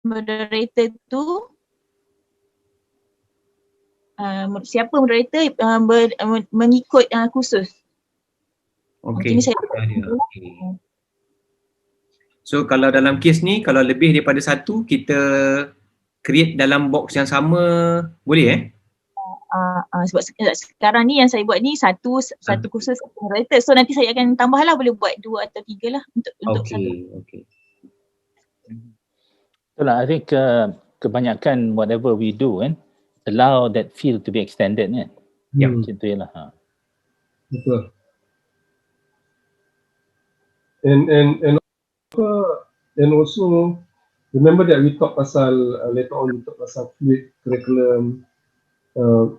moderator tu siapa moderator mengikut kursus. Okey. Ini saya Okay. So kalau dalam kes ni, kalau lebih daripada satu, kita create dalam box yang sama, boleh sebab sekarang ni yang saya buat ni satu kursus satu moderator. So nanti saya akan tambah lah, boleh buat 2 atau 3 lah untuk satu. Okay. Itulah, I think kebanyakan whatever we do kan, allow that field to be extended kan. Ya. Macam tu je lah. Betul. And also remember that we talk pasal later on, we talk pasal fluid curriculum.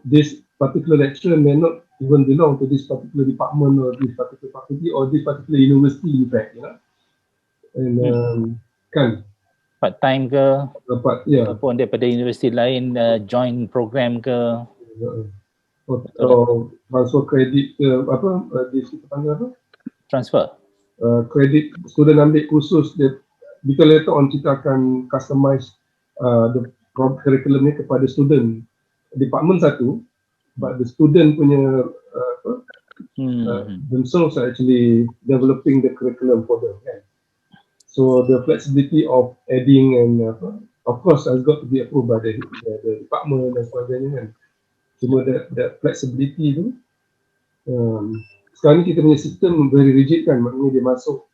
This particular lecturer may not even belong to this particular department or this particular faculty or this particular university in fact, you know. And kan part time ke, ataupun daripada universiti lain join program ke, atau transfer kredit ke kita panggil apa? Transfer kredit, student ambil kursus dia, because later on kita akan customize the curriculum ni kepada student department satu, but the student punya themselves are actually developing the curriculum for them kan. So the flexibility of adding and of course has got to be approved by the department dan sebagainya kan. Cuma that flexibility tu sekarang ni kita punya sistem very rigid kan, maknanya dia masuk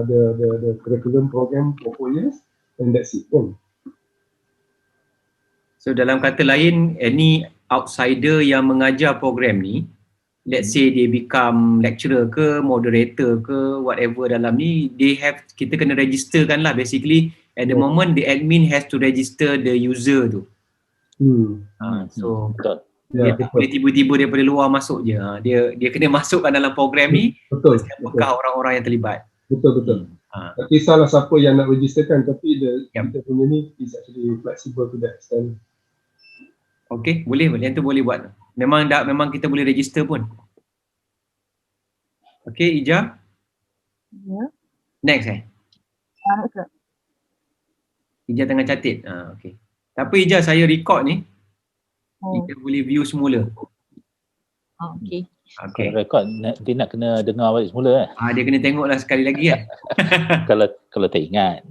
the curriculum program for 4 years and that's it kan. So dalam kata lain, any outsider yang mengajar program ni, let's say dia become lecturer ke, moderator ke, whatever dalam ni, kita kena registerkan lah basically. At the moment, the admin has to register the user tu. So dia tak boleh tiba-tiba daripada luar masuk je. Dia kena masukkan dalam program ni. Siapakah orang-orang yang terlibat. Betul. Tak kisahlah siapa yang nak registerkan, tapi kita punya ni is actually flexible to that extent. Okay, boleh. Yang tu boleh buat. Memang kita boleh register pun. Okay, Ija. Next Ija tengah catat. Okay. Tapi Ija, saya record ni. Kita boleh view semula. Okay. Kalau record, dia nak kena dengar balik semula Dia kena tengoklah sekali lagi kan. kalau tak ingat.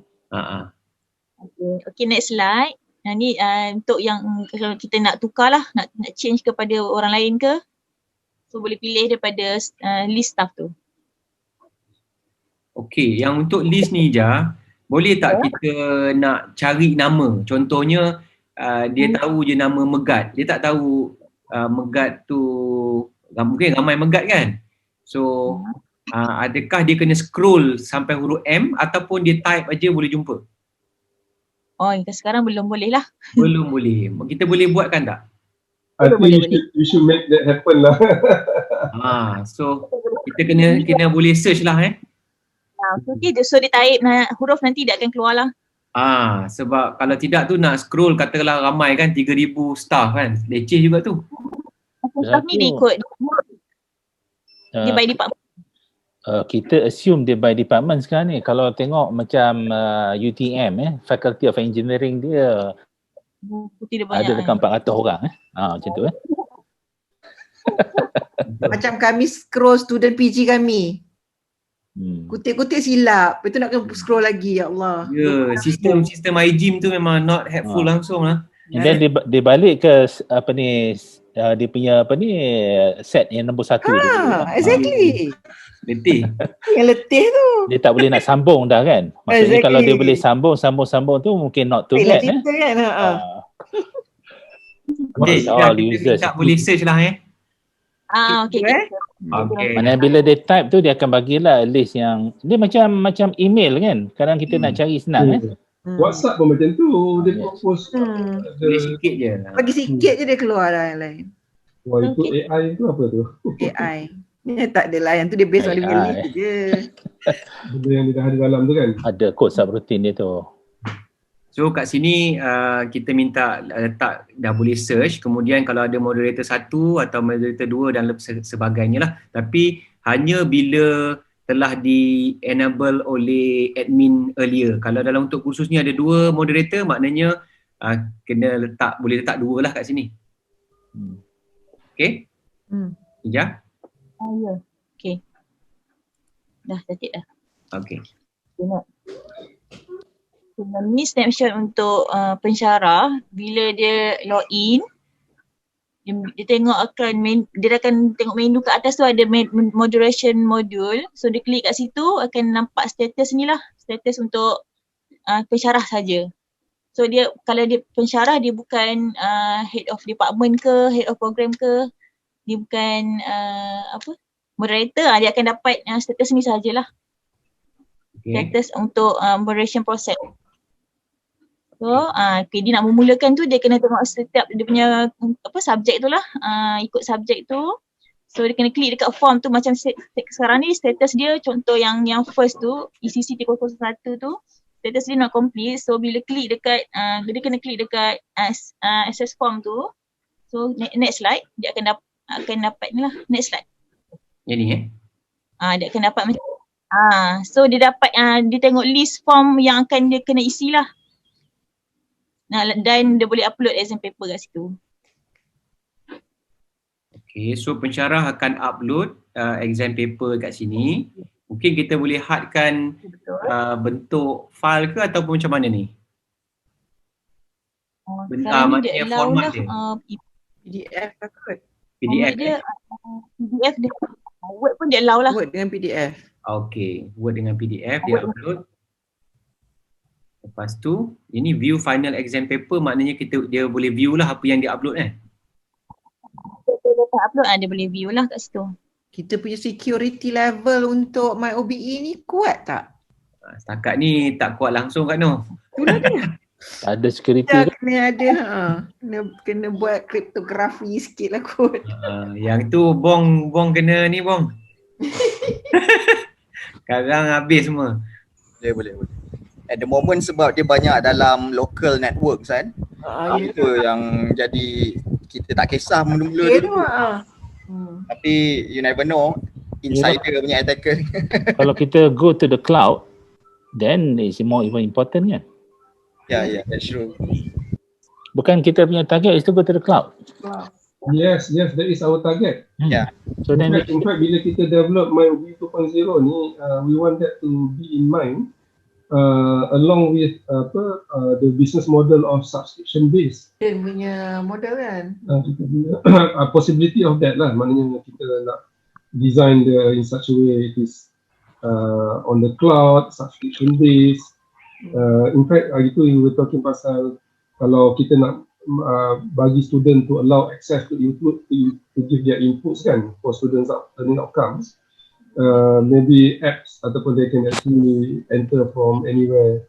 Okay, next slide. Ni untuk yang kalau kita nak tukar lah, nak change kepada orang lain ke, so boleh pilih daripada list staff tu. Okay, yang untuk list ni Ija, boleh tak kita nak cari nama? Contohnya dia tahu je nama Megat, dia tak tahu Megat tu mungkin ramai Megat kan. So adakah dia kena scroll sampai huruf M ataupun dia type aja boleh jumpa? Sekarang belum boleh lah. Belum boleh. Kita boleh buatkan tak? I think you should make that happen lah. So kita kena boleh search lah Okay, so dia type huruf nanti dia akan keluar lah. Sebab kalau tidak tu nak scroll katakanlah ramai kan, 3,000 staff kan. Leceh juga tu. Staff ni dia ikut dia by department. Kita assume dia by department sekarang ni. Kalau tengok macam UTM Faculty of Engineering dia ada dekat 400 orang macam tu Macam kami scroll student PG kami. Kutip-kutip silap. Lepas tu nak kena scroll lagi, ya Allah. Sistem iGym tu memang not helpful langsung lah. And then dia balik ke dia punya set yang nombor 1 tu. Exactly. Letih. Yang letih tu. Dia tak boleh nak sambung dah kan. Maksudnya kalau dia boleh sambung tu mungkin not too bad kan. Okay, kita tak boleh search lah Okay. Mana bila dia type tu dia akan bagilah list yang dia macam email kan. Kadang kita nak cari senang WhatsApp pun macam tu, dia propose sikit je. Bagi sikit je dia keluar lah yang lain. Wah, itu AI tu apa tu? AI. Tak adalah, yang tu dia based on dia punya list je. Benda yang dia dah ada dalam tu kan? Ada kod subroutine dia tu. So kat sini kita minta letak dah boleh search, kemudian kalau ada moderator 1 atau moderator 2 dan sebagainya lah. Tapi hanya bila telah di-enable oleh admin earlier. Kalau dalam untuk kursus ni ada 2 moderator, maknanya boleh letak 2 lah kat sini. Okay? Ija? Ya. Okay. Dah cantik dah. Okay. Tengok. Ni snapshot untuk pensyarah. Bila dia login, dia tengok dia akan tengok menu kat atas tu ada moderation module. So dia klik kat situ akan nampak status ni lah. Status untuk pensyarah saja. So dia kalau dia pensyarah dia bukan head of department ke, head of program ke. Dia bukan moderator, dia akan dapat status ni sajalah. Okay. Status untuk moderation process. So, dia nak memulakan tu dia kena tengok setiap dia punya subjek tu lah, ikut subjek tu. So dia kena klik dekat form tu macam sekarang ni status dia contoh yang first tu ECC 301 tu status dia not complete. So bila klik dekat dia kena klik dekat access form tu. So next slide dia akan dapat ni lah, next slide. Yang ni Dia akan dapat macam so dia dapat dia tengok list form yang akan dia kena isi lah. Dan dia boleh upload exam paper kat situ. Okay, so pensyarah akan upload exam paper kat sini. Mungkin kita boleh hadkan bentuk file ke ataupun macam mana ni? Sekarang ni dia allow lah PDF lah kot. PDF dia PDF dia Word pun dia allow lah. Word dengan PDF. Okay, Word dengan PDF dia upload. Lepas tu, ini view final exam paper, maknanya dia boleh view lah apa yang dia upload kan? Dia upload dia boleh view lah kat situ. Kita punya security level untuk MyOBE ni kuat tak? Setakat ni tak kuat langsung kat Noh. Itulah dia. Ada security Kita ke? kena ada kena buat kriptografi sikit lah kot. Yang tu bong kena ni bong. Sekarang habis semua. Boleh. At the moment sebab dia banyak dalam local networks kan. Itu yang jadi kita tak kisah mula-mula dulu. Tapi you never know insider punya attacker. Kalau kita go to the cloud, then it's more even important kan? Yeah, that's true. Bukan kita punya target is to go to the cloud. Yes, that is our target. Yeah. So then In fact, bila kita develop MyOBE 2.0 ni, we want that to be in mind along with the business model of subscription base. Dia punya model kan? Kita punya possibility of that lah. Maknanya kita nak design in such a way it is on the cloud, subscription base. In fact, itu we were talking pasal kalau kita nak bagi student to allow access to input to give their inputs kan for students learning outcomes. Maybe apps ataupun they can actually enter from anywhere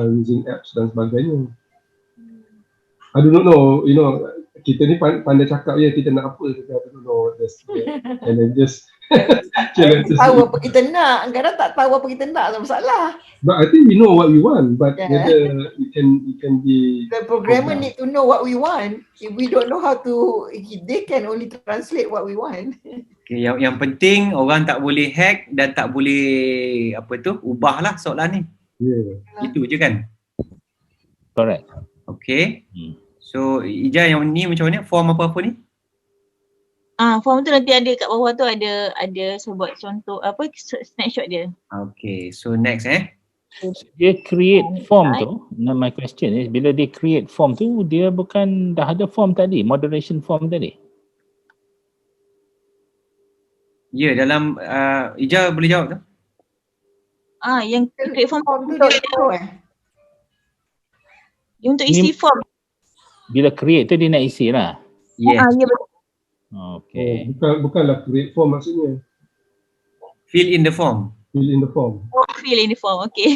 using apps dan sebagainya. I do not know, kita ni pandai cakap kita nak apa, kita I don't know, and then just tahu apa kita nak, kadang tak tahu apa kita nak, tak masalah. But I think we know what we want, but whether it can be the programmer need to know what we want. If we don't know how to, they can only translate what we want. Okay, yang penting orang tak boleh hack dan tak boleh ubahlah soalan ni. Itu je kan? correct. Okay. So Ija yang ni macam mana? Form apa-apa ni? Form tu nanti ada kat bawah tu ada saya buat contoh snapshot dia. Okay, so next Dia create form tu, my question is bila dia create form tu dia bukan dah ada form tadi, moderation form tadi? Ya, dalam Ija boleh jawab tu? Yang create form tu dia dia untuk isi form. Bila create tu dia nak isi lah. Yes. Ya betul. Okay. Bukanlah create form maksudnya. Fill in the form. Fill in the form. Fill in the form, okay.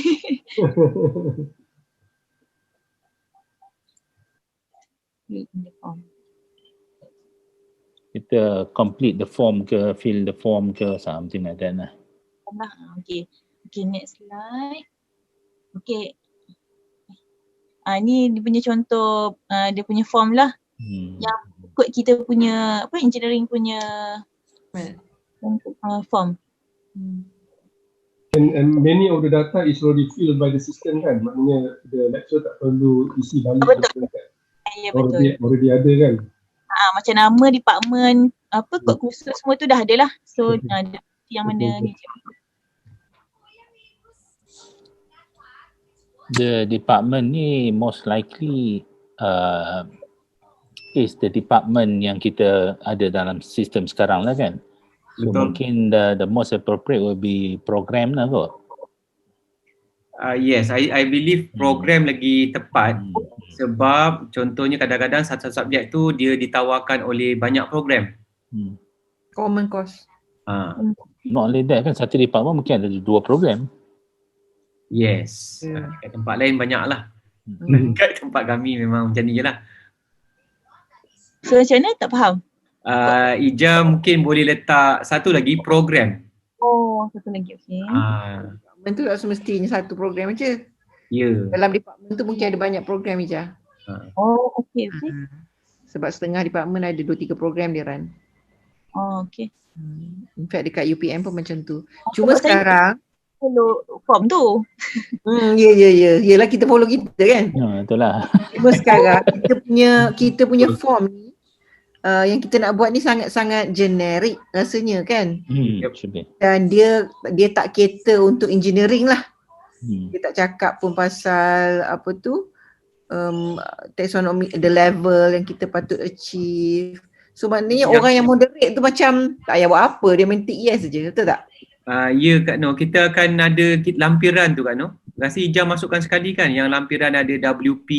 Fill in the form. Kita complete the form ke, fill the form ke, something like that lah. Okay, next slide. Okay. Ni dia punya contoh dia punya form lah. Yang ikut kita punya engineering punya form. And many of the data is already filled by the system kan. Maknanya the lecturer tak perlu isi balik Betul. document kan. Ya betul. Already ada kan. Macam nama department, apa kod khusus semua tu dah ada lah. So yang mana ni. The department ni most likely is the department yang kita ada dalam sistem sekarang lah kan. So Betul. mungkin the most appropriate will be program lah kot. Yes, I believe program lagi tepat sebab contohnya kadang-kadang satu subjek tu dia ditawarkan oleh banyak program. Common course. Not only that kan, satu department mungkin ada 2 program. Yes, kat tempat lain banyak lah. Kat tempat kami memang macam ni je lah. So macam mana? Tak faham. Ija mungkin boleh letak satu lagi program. Oh, satu lagi, okey. Department tu tak semestinya satu program je. Dalam department tu mungkin ada banyak program je. Oh, okey. Sebab setengah department ada 2-3 program dia run. Oh, okey. In fact dekat UPM pun macam tu. Cuma sekarang follow form tu. Ya. Yelah kita follow kita kan. Itulah. Cuma sekarang kita punya form ni yang kita nak buat ni sangat-sangat generic rasanya kan. Dan dia tak cater untuk engineering lah. Dia tak cakap pun pasal apa tu taxonomy, the level yang kita patut achieve. So maknanya orang yang moderate tu macam tak payah buat apa, dia main tick yes je, betul tak? Ya Kak Noh, kita akan ada lampiran tu Kak Noh. Rasa Ija masukkan sekali kan yang lampiran ada WP,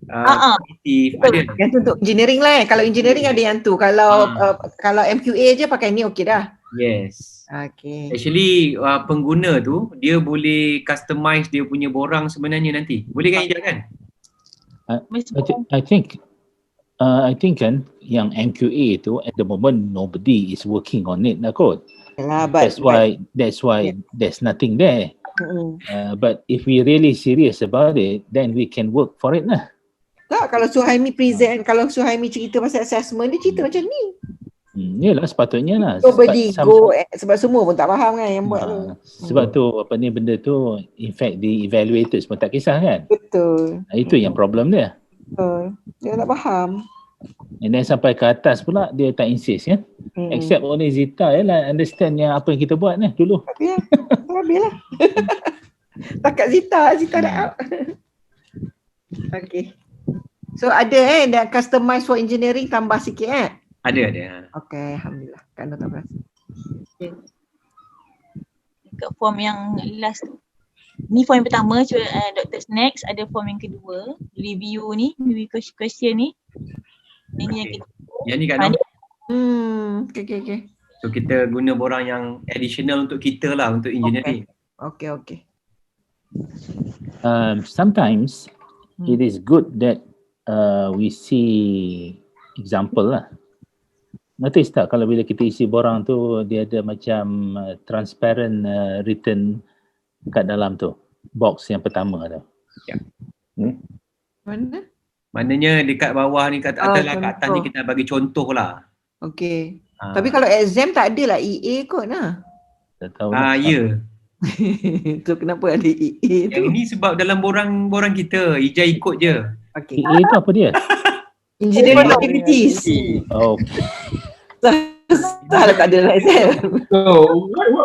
kognitif, ada. Yang tu untuk engineering lah. Kalau engineering ada yang tu. Kalau MQA je pakai ni okey dah. Yes. Okay. Actually pengguna tu dia boleh customize dia punya borang sebenarnya nanti. Boleh kan Ija kan? I think kan yang MQA tu at the moment nobody is working on it lah kot. That's why there's nothing there. But if we really serious about it, then we can work for it lah. Tak, kalau Suhaimi present, kalau Suhaimi cerita pasal assessment, dia cerita macam ni. Yelah sepatutnya lah. Sebab semua pun tak faham kan yang buat tu. Sebab tu benda tu in fact the evaluators pun tak kisah kan. Betul. Itu yang problem dia. Betul. Dia tak faham. And then sampai ke atas pula dia tak insist kan. Except only Zita lah understand yang apa yang kita buat ni dulu. Habislah. Takat Zita dah out. Okay. So ada dah customize for engineering tambah sikit Ada. Okay, alhamdulillah. Kan tak berasa. Dekat form yang last ni form yang pertama, Dr. Snacks, ada form yang kedua, review question ni. Ini yang kedua. Yang ni Kak Noh. Okay. So kita guna borang yang additional untuk kita lah, untuk engineering. Okay. Sometimes it is good that we see example lah. Notice tak kalau bila kita isi borang tu dia ada macam transparent written kat dalam tu, box yang pertama tu. Mana? Maknanya dekat bawah ni kat atas ni kita bagi contoh lah. Okay. Tapi kalau exam tak ada lah EA kot lah. Tak tahu. Ya. Tu kenapa ada EA tu? Yang ni sebab dalam borang kita, Ija ikut je. Okay. EA tu apa dia? Engineering activities. Okay. Salah tak ada lah exam. So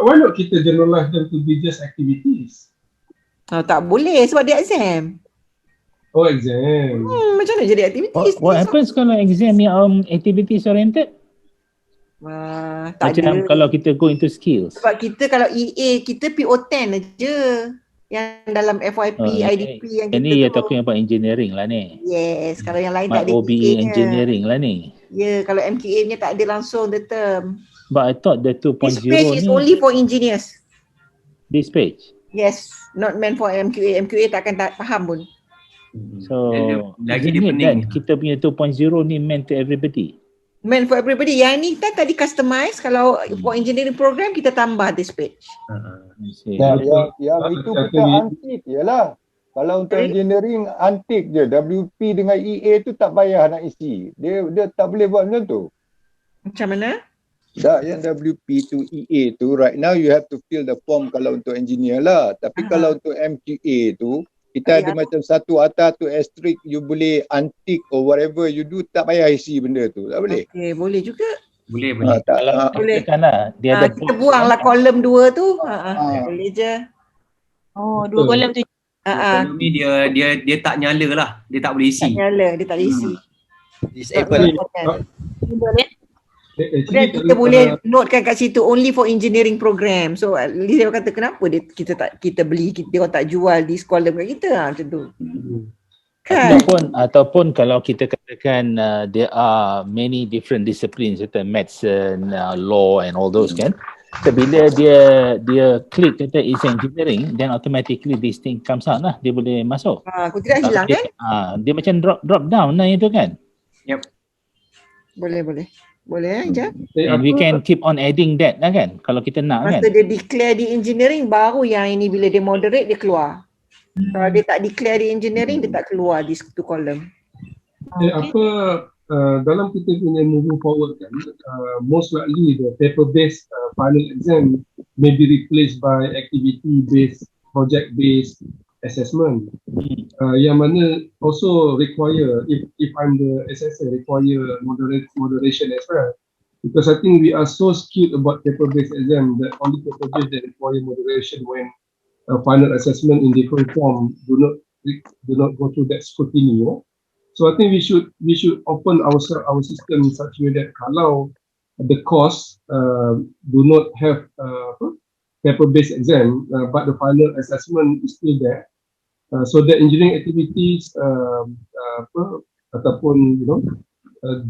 why not kita generalize them to be just activities? Tak boleh sebab dia exam. Oh, exam. Macam mana jadi activities? What happens kalau exam yang activities oriented? Tak macam ada. Kalau kita go into skills. Sebab kita kalau EA, kita PO10 aja. Yang dalam FYP, IDP yang kita ni you're talking about engineering lah ni. Yes, kalau yang lain tak ada MyOBE engineering lah ni. Kalau MQA nya tak ada langsung the term. But I thought the 2.0 This page is only for engineers. This page? Yes, not meant for MQA. MQA takkan faham pun. So, lagi dia pening. Kita punya 2.0 ni meant to everybody. Meant for everybody. Yang ni kan tadi customize. Kalau for engineering program kita tambah this page. Yang itu kita antik je lah. Kalau untuk engineering antik je. WP dengan EA tu tak payah nak isi. Dia tak boleh buat macam tu. Macam mana? Tak, yang WP to EA tu right now you have to fill the form kalau untuk engineer lah. Tapi kalau untuk MQA tu kita ada macam satu atas tu asterisk, you boleh untick or whatever you do, tak payah isi benda tu. Tak boleh? Okey, boleh juga. Boleh. Kalau boleh. Dia ada Kita buanglah kolom 2 tu. Boleh je. Oh, 2 kolom tu. Kolom ni dia tak nyala lah. Dia tak boleh isi. Tak nyala, dia tak boleh isi. Disable. Boleh. Dan kita boleh notekan kat situ only for engineering program. So at least dia kata kenapa kita beli, dia orang tak jual this column kat kita macam tu. Kan? Ataupun kalau kita katakan there are many different disciplines, kata medicine, law and all those kan. So bila dia klik kata is engineering, then automatically this thing comes out lah. Dia boleh masuk. Aku tidak hilang kan? Dia macam drop down lah itu kan. Yep. Boleh je. And we can keep on adding that lah kan, kalau kita nak kan. Masa dia declare di engineering, baru yang ini bila dia moderate dia keluar. Kalau dia tak declare di engineering, dia tak keluar di satu column. Dalam kita punya moving forward kan, most likely the paper based final exam may be replaced by activity based, project based assessment. Yang mana also require, if I'm the assessor, require moderation as well. Because I think we are so skewed about paper-based exam that only paper-based that require moderation when final assessment in different form do not go through that scrutiny. So I think we should open our system in such a way that kalau the course do not have paper-based exam, but the final assessment is still there. So the engineering activities ataupun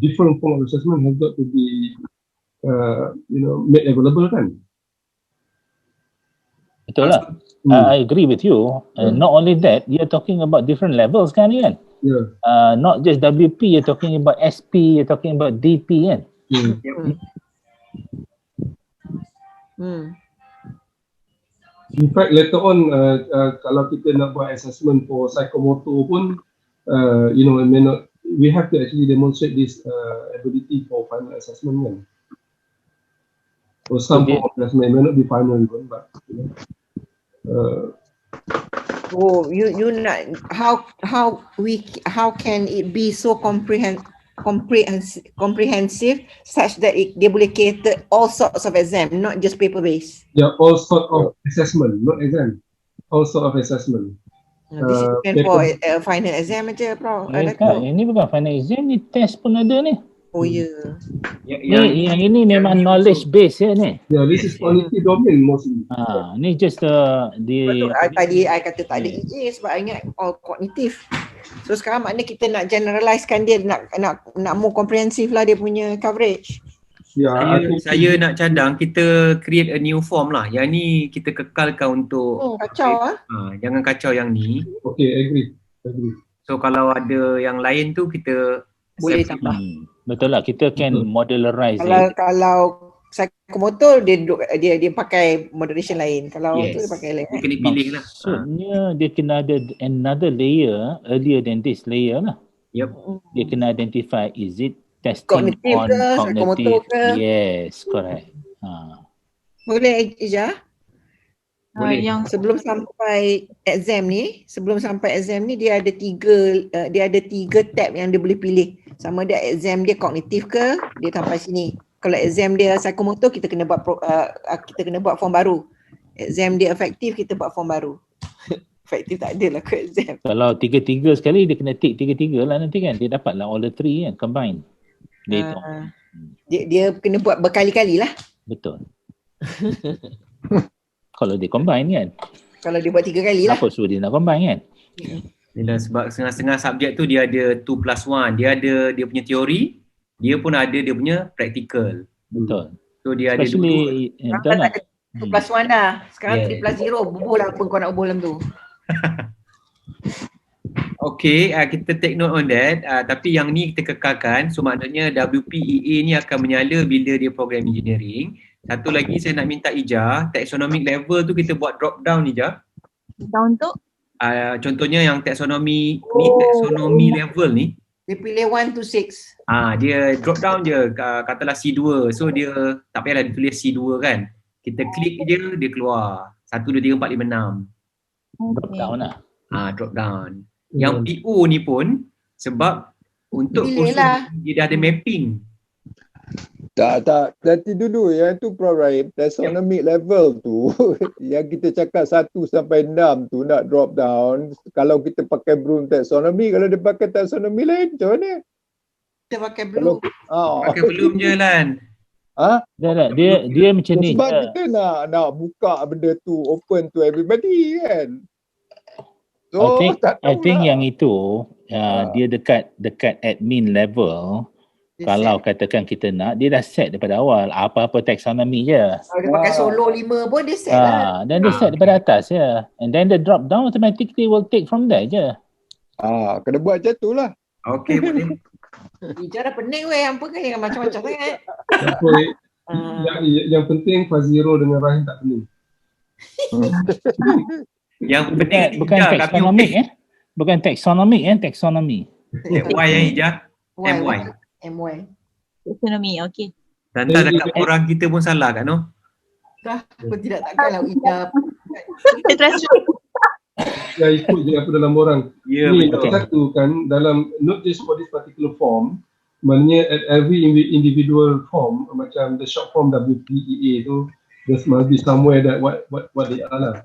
different form of assessment has got to be made available kan. Betul lah. I agree with you. Not only that, you're talking about different levels kan. Yeah. Not just WP, you're talking about SP, you're talking about DP kan. In fact, later on, kalau kita nak buat assessment for psychomotor pun, we have to actually demonstrate this ability for final assessment kan. For some form of assessment, it may not be final even, but you nak how can it be so comprehensive such that dia boleh cater all sorts of exam, not just paper based. Yeah, all sort of assessment, not exam. All sort of assessment. This is for final exam aja, Prof. Ini bukan final exam, ni test pun ada ni. Oh ya. Yang ini memang knowledge base ya ni. Yeah, this is quality domain mostly. Ni just tadi I kata tak ada EJ sebab I ingat all kognitif. So sekarang maknanya kita nak generalizekan dia, nak more comprehensive lah dia punya coverage. Saya nak cadang kita create a new form lah. Yang ni kita kekalkan untuk kacau jangan kacau yang ni. Okay, agree. So kalau ada yang lain tu kita boleh tambah. Betul lah, kita can modularize kalau psychomotor dia pakai moderation lain. Kalau tu dia pakai lain. Dia kena pilih lah. Maksudnya dia kena ada another layer earlier than this layer lah. Yep. Dia kena identify, is it testing on cognitive? Yes, correct. Boleh Ija? Yang sebelum sampai exam ni dia ada tiga tab yang dia boleh pilih. Sama dia exam dia kognitif ke, dia sampai sini. Kalau exam dia psikomotor, kita kena buat form baru. Exam dia efektif, kita buat form baru. Efektif tak ada lah ke exam. Kalau tiga-tiga sekali, dia kena tick tiga-tiga lah nanti kan. Dia dapat lah all the three kan, combine. Dia kena buat berkali-kali lah. Betul. Kalau dia combine kan. Kalau dia buat 3 kali lah. Apa suruh dia nak combine kan. Dan sebab setengah-setengah subjek tu dia ada 2+1. Dia ada dia punya teori, dia pun ada dia punya practical. Betul. So dia ada dua. Betul lah. 2+1 dah. Sekarang 3+0. Bubuh lah apa kau nak bubuh dalam tu. Okay, kita take note on that. Tapi yang ni kita kekalkan. So maknanya WPEA ni akan menyala bila dia program engineering. Satu lagi saya nak minta Ija, taxonomic level tu kita buat drop down Ija. Down tu? Contohnya yang taxonomy ni, taxonomy level ni, Dia pilih 1 to 6. Dia drop down je, katalah C2. So dia tak payahlah dia tulis C2 kan. Kita klik je, dia keluar 1, 2, 3, 4, 5, 6. Drop down lah. Drop down. Yang PO ni pun sebab untuk Pilih kursus lah. dia dah ada mapping. Tak. Nanti dulu yang tu Prof Rahim, taxonomic level tu yang kita cakap 1 sampai 6 tu nak drop down. Kalau kita pakai belum taxonomy, kalau dia pakai taxonomy lain macam mana? Kita pakai belum. Pakai belum je Lan. Dia macam ni. Sebab kita nak buka benda tu open to everybody kan. So I think yang itu dia dekat admin level. Kalau katakan kita nak, dia dah set daripada awal apa-apa taxonomy je. Kalau dia pakai solo 5 pun dia set lah. Dan dia set daripada atas je. And then the drop down automatically will take from there je. Kena buat macam tu lah. Okay, boleh. Bicara pening weh, hampa kan yang macam-macam sangat. Yang penting Faziro dengan Rahim tak pening. Yang penting bukan taxonomic Bukan taxonomic taxonomy. Y yang hijau. MY. Ekonomi, okey. Dan tak dekat orang kita pun salah kan no? Dah, aku tidak takkanlah ijab. Kita translate. Yang ikut je apa dalam orang. Ya, Ni betul. satu kan, dalam not just for this particular form, maknanya at every individual form, macam the short form WPEA tu, there must be somewhere that what they are lah.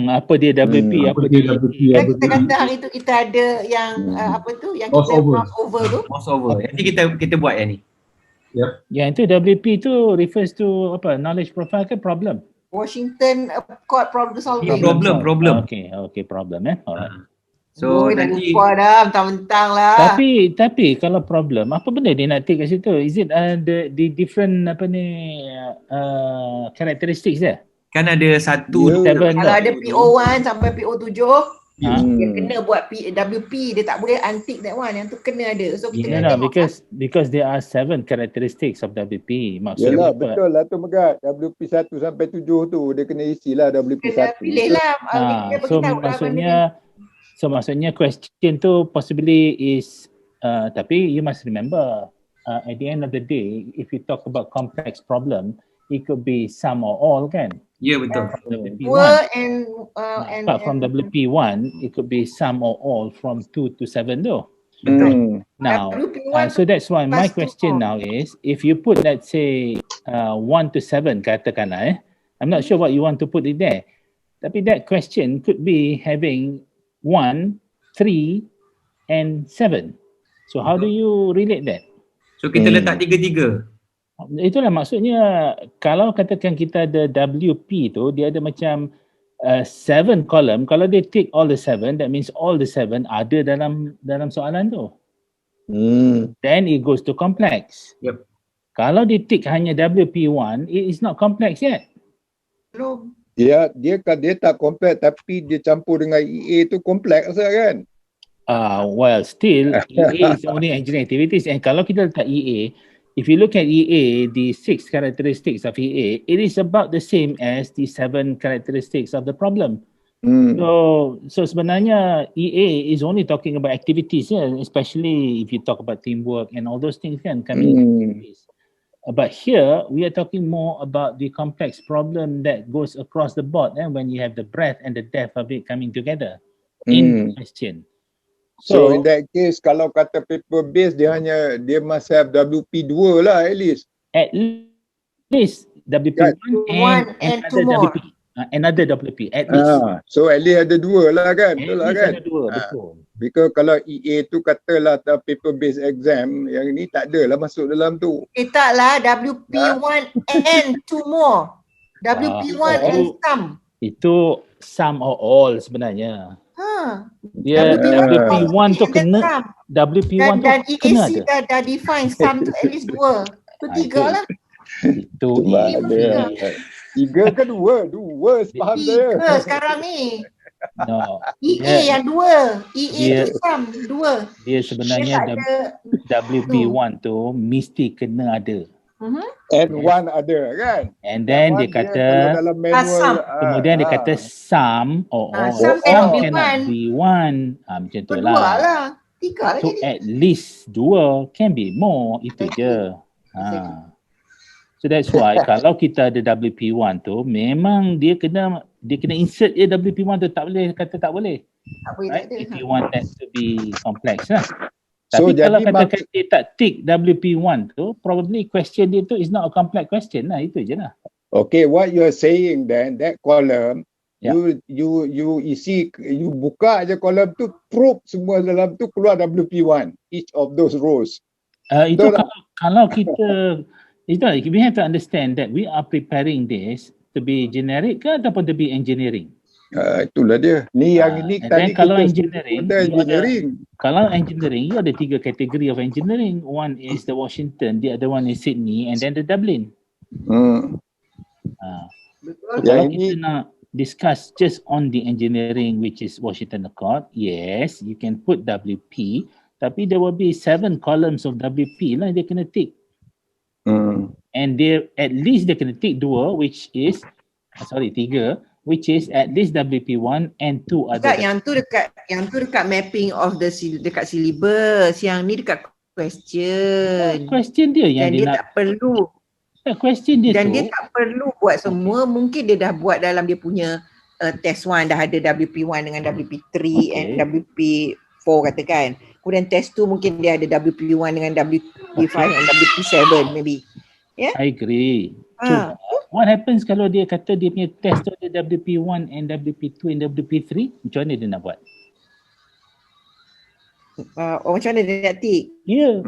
Apa dia WP, apa dia WP. Kita kata hari tu kita ada yang apa tu, yang kita crossover tu. Crossover. Nanti kita buat yang ni. Yang itu WP tu refers to apa? Knowledge profile ke problem? Washington Court problem solving. Problem. Okay, problem Alright. So nanti nanti lupa dah mentang-mentang lah. Tapi kalau problem, apa benda dia nak take kat situ? Is it the different apa ni characteristics dia? kan ada satu kalau ada PO1 sampai PO7 dia kena buat WP, dia tak boleh untick that one, yang tu kena ada. So kita kena tengok because there are 7 characteristics of WP. Maksudnya betul lah tu Megat. WP 1 sampai 7 tu dia kena isilah WP 1. Kena pilih lah. So maksudnya question tu possibly is tapi you must remember at the end of the day, if you talk about complex problem, it could be some or all kan. Ya betul. Apart from WP1, it could be some or all from 2 to 7 though. Betul. Now, so that's why my question now is, if you put let's say 1 to 7 katakanlah I'm not sure what you want to put it there. Tapi that question could be having 1, 3 and 7. So how do you relate that? So kita letak 3-3. Itulah maksudnya, kalau katakan kita ada WP tu, dia ada macam 7 column. Kalau dia take all the 7, that means all the 7 ada dalam soalan tu. Then it goes to complex. Yep. Kalau dia tick hanya WP1, it is not complex yet. belum. Dia tak complex tapi dia campur dengan EA tu kompleks kan? Well, still EA is only engineering activities, and kalau kita letak EA, if you look at EA, the 6 characteristics of EA, it is about the same as the 7 characteristics of the problem. So sebenarnya EA is only talking about activities, especially if you talk about teamwork and all those things kan coming activities. But here we are talking more about the complex problem that goes across the board when you have the breadth and the depth of it coming together in question. So in that case, kalau kata paper base, dia must have WP2 lah at least. At least WP1 and another WP at least. So at least ada 2 lah kan? At least ada 2, betul. Because kalau EA tu katalah paper based exam, yang ni tak ada lah masuk dalam tu. Taklah, WP1 and 2 more. WP1 and some. Itu some or all sebenarnya. Dia WP1 tu kena, WP1 dan tu kena ada. Dan EAC dah define some tu at least 2. Tu 3 lah. Itu ada. 3 ke 2? 2 faham saya. 3 sekarang ni. No. EA yang 2. EA tu some 2. Dia sebenarnya WP1 tu mesti kena ada. And 1 ada kan? And then dia kata kemudian dia kata some or all. Some Some cannot be 1. Macam tu lah. 3 lah So jadi. at least 2, can be more, itu je. So that's why kalau kita ada WP1 tu, memang dia kena insert je WP1 tu, tak boleh kata tak boleh. Tak boleh, Right? tak ada. If you want that to be complex lah. So, Tapi kalau jadi katakan dia tak tick WP1 tu, probably question dia tu is not a complex question lah, itu je lah. Okay, what you are saying then, that column, Yeah. you isi, you buka aja kolom tu, probe semua dalam tu, keluar WP1, each of those rows. Itu So, kalau kita, we have to understand that we are preparing this to be generic ke ataupun to be engineering. Itulah dia. Ni yang ini And tadi then kalau kita engineering, sebut engineering. Kalau engineering, you ada 3 kategori of engineering. One is the Washington, the other one is Sydney, and then the Dublin. So kalau kita nak discuss just on the engineering, which is Washington Accord, yes, you can put WP, tapi there will be 7 columns of WP lah dia kena tick. And they at least dia kena tick 2, which is 3, which is at least WP1 and 2 other. Yang tu dekat mapping of the dekat syllabus, yang ni dekat question. Question dia yang dia tak perlu. Question dia Dan tu. dia tak perlu buat semua, mungkin dia dah buat dalam dia punya test 1 dah ada WP1 dengan WP3 and WP4 katakan. Kemudian test 2 mungkin dia ada WP1 dengan WP5 and WP7 maybe. Yeah? I agree. So, what happens kalau dia kata dia punya test tu ada WP1 and WP2 and WP3? Macam mana dia nak buat? Macam mana dia nak tick? Yeah.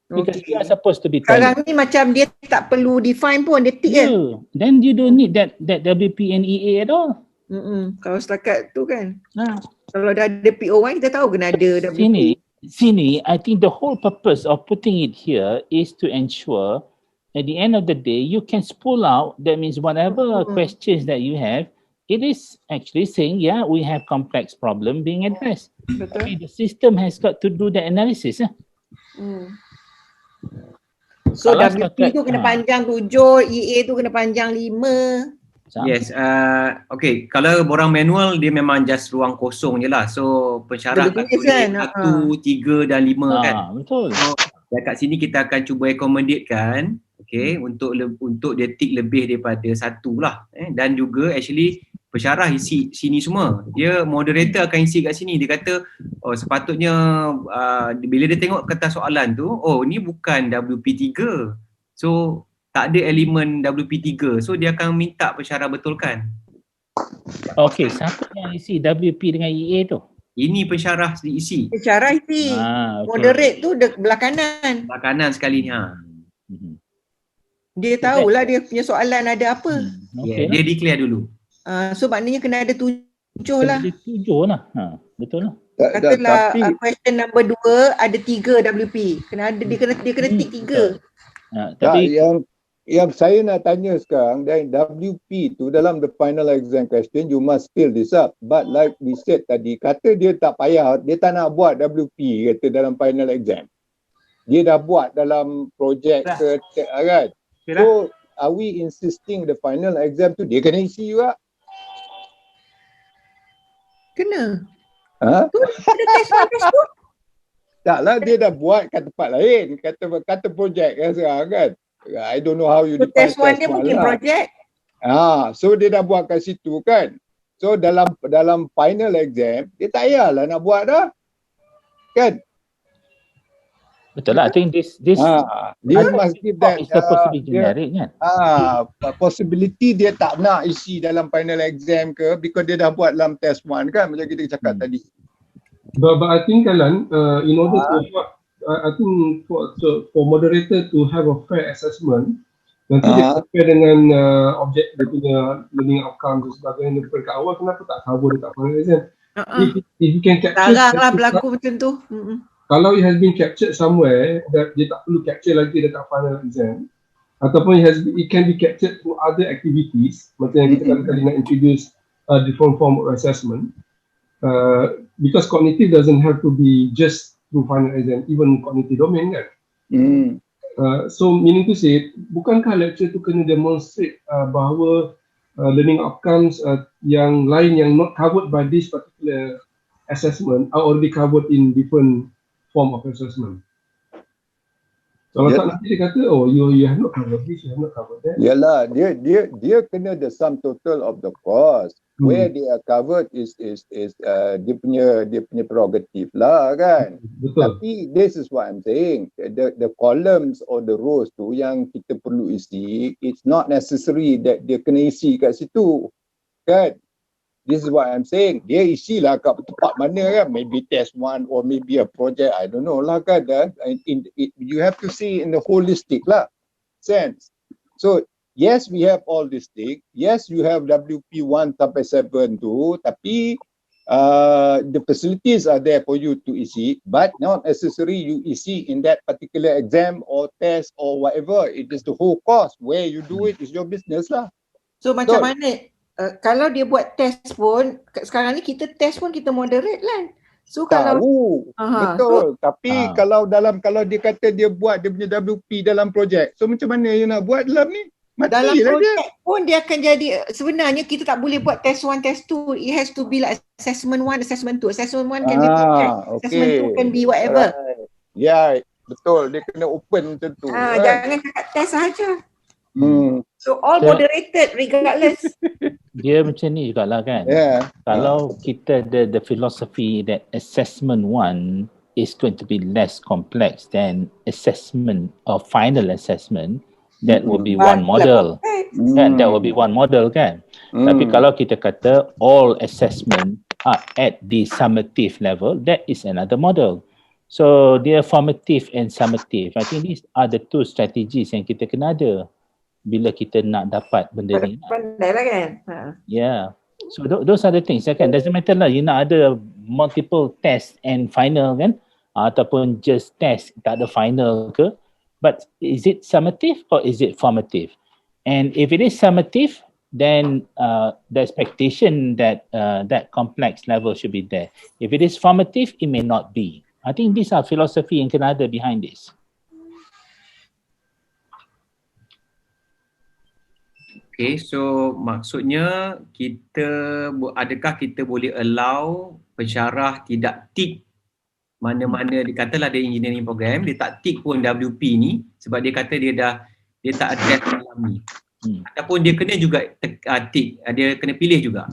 Because you are supposed to be sekarang ni macam dia tak perlu define pun, dia tick je. Then you don't need that WP and EA at all. Kalau setakat tu kan. Kalau dah ada PO1 kita tahu kena ada WP. Sini, I think the whole purpose of putting it here is to ensure at the end of the day, you can spool out, that means whatever questions that you have, it is actually saying, yeah, we have complex problem being addressed. But the system has got to do the analysis. So WP tu kena panjang 7, EA tu kena panjang 5. Yes, okay. Kalau borang manual, dia memang just ruang kosong je lah. So, pensyarah akan tulis 1, 3 dan 5 kan. Betul. So, dekat sini kita akan cuba accommodate kan, okay, untuk dia tick lebih daripada 1 lah. Dan juga actually, pensyarah isi sini semua. Dia moderator akan isi kat sini. Dia kata, oh sepatutnya bila dia tengok kertas soalan tu, oh ni bukan WP3. So, tak ada elemen WP3. So dia akan minta pensyarah betulkan. Okay, siapa yang isi WP dengan EA tu? Ini pensyarah isi. Pensyarah isi. Moderate tu belah kanan. Belah kanan sekali ni. Dia tahulah dia punya soalan ada apa. Dia declare dulu. So maknanya kena ada 7 lah. Ada 7 lah. Betul lah. Katalah question number 2 ada 3 WP. Kena ada dia kena tick 3. Tapi yang saya nak tanya sekarang, dan WP tu dalam the final exam question, you must fill this up. But like we said tadi, kata dia tak payah, dia tak nak buat WP kata dalam final exam. Dia dah buat dalam projek ke kan. So, are we insisting the final exam tu dia kena isi juga? Kena. Tu ada test tu. Taklah, dia dah buat kat tempat lain, kata projek kan sekarang kan. I don't know how you define test 1 dia mungkin projek. So dia dah buat kat situ kan. So dalam final exam dia tak payahlah nak buat dah. Kan? Betul lah. I think this dia must give that supposed to be generic kan. Possibility dia tak nak isi dalam final exam ke, because dia dah buat dalam test 1 kan, macam kita cakap tadi. But I think Alan, in order to I think for moderator to have a fair assessment, nanti dia compare dengan objek dia punya learning outcome dan sebagainya dekat awal, kenapa tak cover dekat final exam? If you can capture, jaranglah berlaku macam tu. Kalau it has been captured somewhere, dia tak perlu capture lagi dekat final exam, ataupun it can be captured through other activities, macam yang kita kali nak introduce a different form of assessment, because cognitive doesn't have to be just through final exam, even cognitive domain kan. So meaning to say, bukankah lecture tu kena demonstrate bahawa learning outcomes yang lain yang not covered by this particular assessment are already covered in different form of assessment. Kalau tak nanti dia kata, oh you have not covered this, you have not covered that. Yalah, dia kena the sum total of the cost. Where they are covered is dia punya prerogative lah kan. Betul. Tapi this is what I'm saying. The columns or the rows tu yang kita perlu isi, it's not necessary that dia kena isi kat situ. Kan? This is what I'm saying. Dia isilah kat tempat mana kan. Maybe test one or maybe a project. I don't know lah kan. You have to see in the holistic lah sense. So yes, we have all these things. Yes, you have WP 1 sampai 7 tu. Tapi the facilities are there for you to isi. But not necessary you isi in that particular exam or test or whatever. It is the whole course. Where you do it is your business lah. So macam mana? Kalau dia buat test pun, sekarang ni kita test pun kita moderate kan. So kalau betul. Tapi kalau dia kata dia buat dia punya WP dalam projek, so macam mana you nak buat dalam ni? Dalam projek pun dia akan jadi, sebenarnya kita tak boleh buat test 1, test 2. It has to be like assessment 1, assessment 2. Assessment 1 can be project. Assessment 2 can be whatever. Ya, betul. Dia kena open macam tu. Jangan cakap test sahaja. So all moderated regardless. Dia macam ni jugalah kan. Kalau kita the philosophy that assessment 1 is going to be less complex than assessment or final assessment, that will be one model. Kan? That will be one model kan. Tapi kalau kita kata all assessment are at the summative level, that is another model. So dia formative and summative. I think these are the two strategies yang kita kena ada bila kita nak dapat benda ni. Pandai lah kan. Yeah. So those are the things kan. Doesn't matter lah you nak ada multiple test and final kan, ataupun just test tak ada final ke. But is it summative or is it formative? And if it is summative, then the expectation that that complex level should be there. If it is formative, it may not be. I think these are philosophy yang kena ada behind this. Okay, so maksudnya adakah kita boleh allow pensyarah tidak tick mana-mana, dia katalah dia engineering program, dia tak tick pun WP ni sebab dia kata dia tak address dalam ni. Ataupun dia kena juga tick, dia kena pilih juga.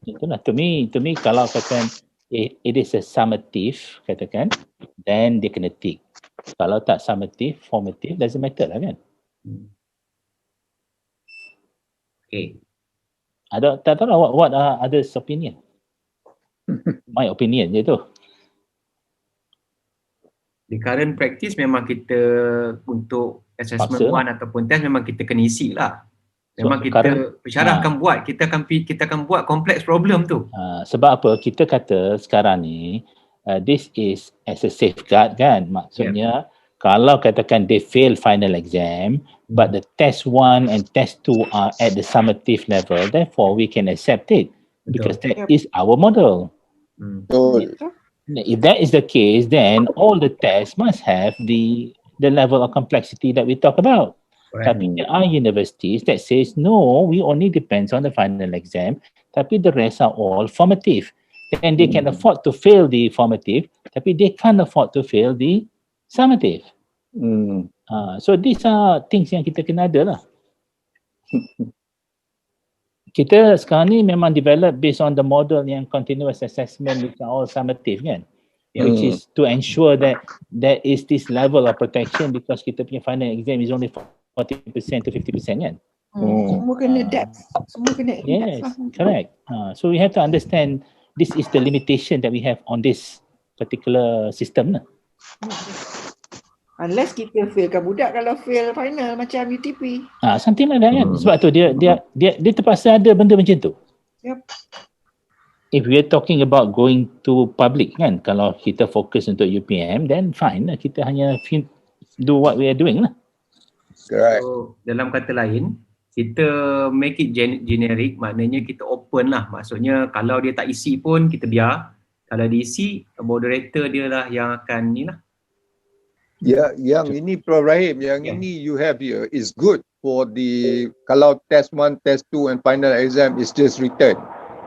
Itulah, to me kalau katakan it is a summative katakan, then dia kena tick. Kalau tak summative, formative, doesn't matter lah kan. Okay. Tak tahu what are others' opinion. My opinion je tu. The current practice memang kita untuk assessment 1 ataupun test memang kita kena isi lah. Memang pensyarah akan buat, kita akan buat complex problem tu. Sebab apa? Kita kata sekarang ni this is as a safeguard kan. Maksudnya kalau katakan they fail final exam but the test 1 and test 2 are at the summative level, therefore we can accept it because that is our model. If that is the case, then all the tests must have the level of complexity that we talk about. Tapi there are universities that says no, we only depends on the final exam, tapi the rest are all formative. And they can afford to fail the formative, tapi they can't afford to fail the summative. So these are things yang kita kena ada lah. Kita sekarang ni memang develop based on the model yang continuous assessment which are all summative kan. Which is to ensure that there is this level of protection because kita punya final exam is only 40% to 50% kan. Semua kena depth. Semua kena yes, correct. So we have to understand this is the limitation that we have on this particular system lah. Unless kita failkan budak kalau fail final macam UTP. Something like that kan. Sebab tu dia terpaksa ada benda macam tu. Yep. If we are talking about going to public kan, kalau kita fokus untuk UPM, then fine lah. Kita hanya do what we are doing lah. Correct. So, dalam kata lain, kita make it generic, maknanya kita open lah. Maksudnya kalau dia tak isi pun kita biar. Kalau diisi, moderator dia lah yang akan ni lah. Ya, yang ini Prof. Rahim, yang ini you have here is good for the, kalau test 1, test 2 and final exam is just written.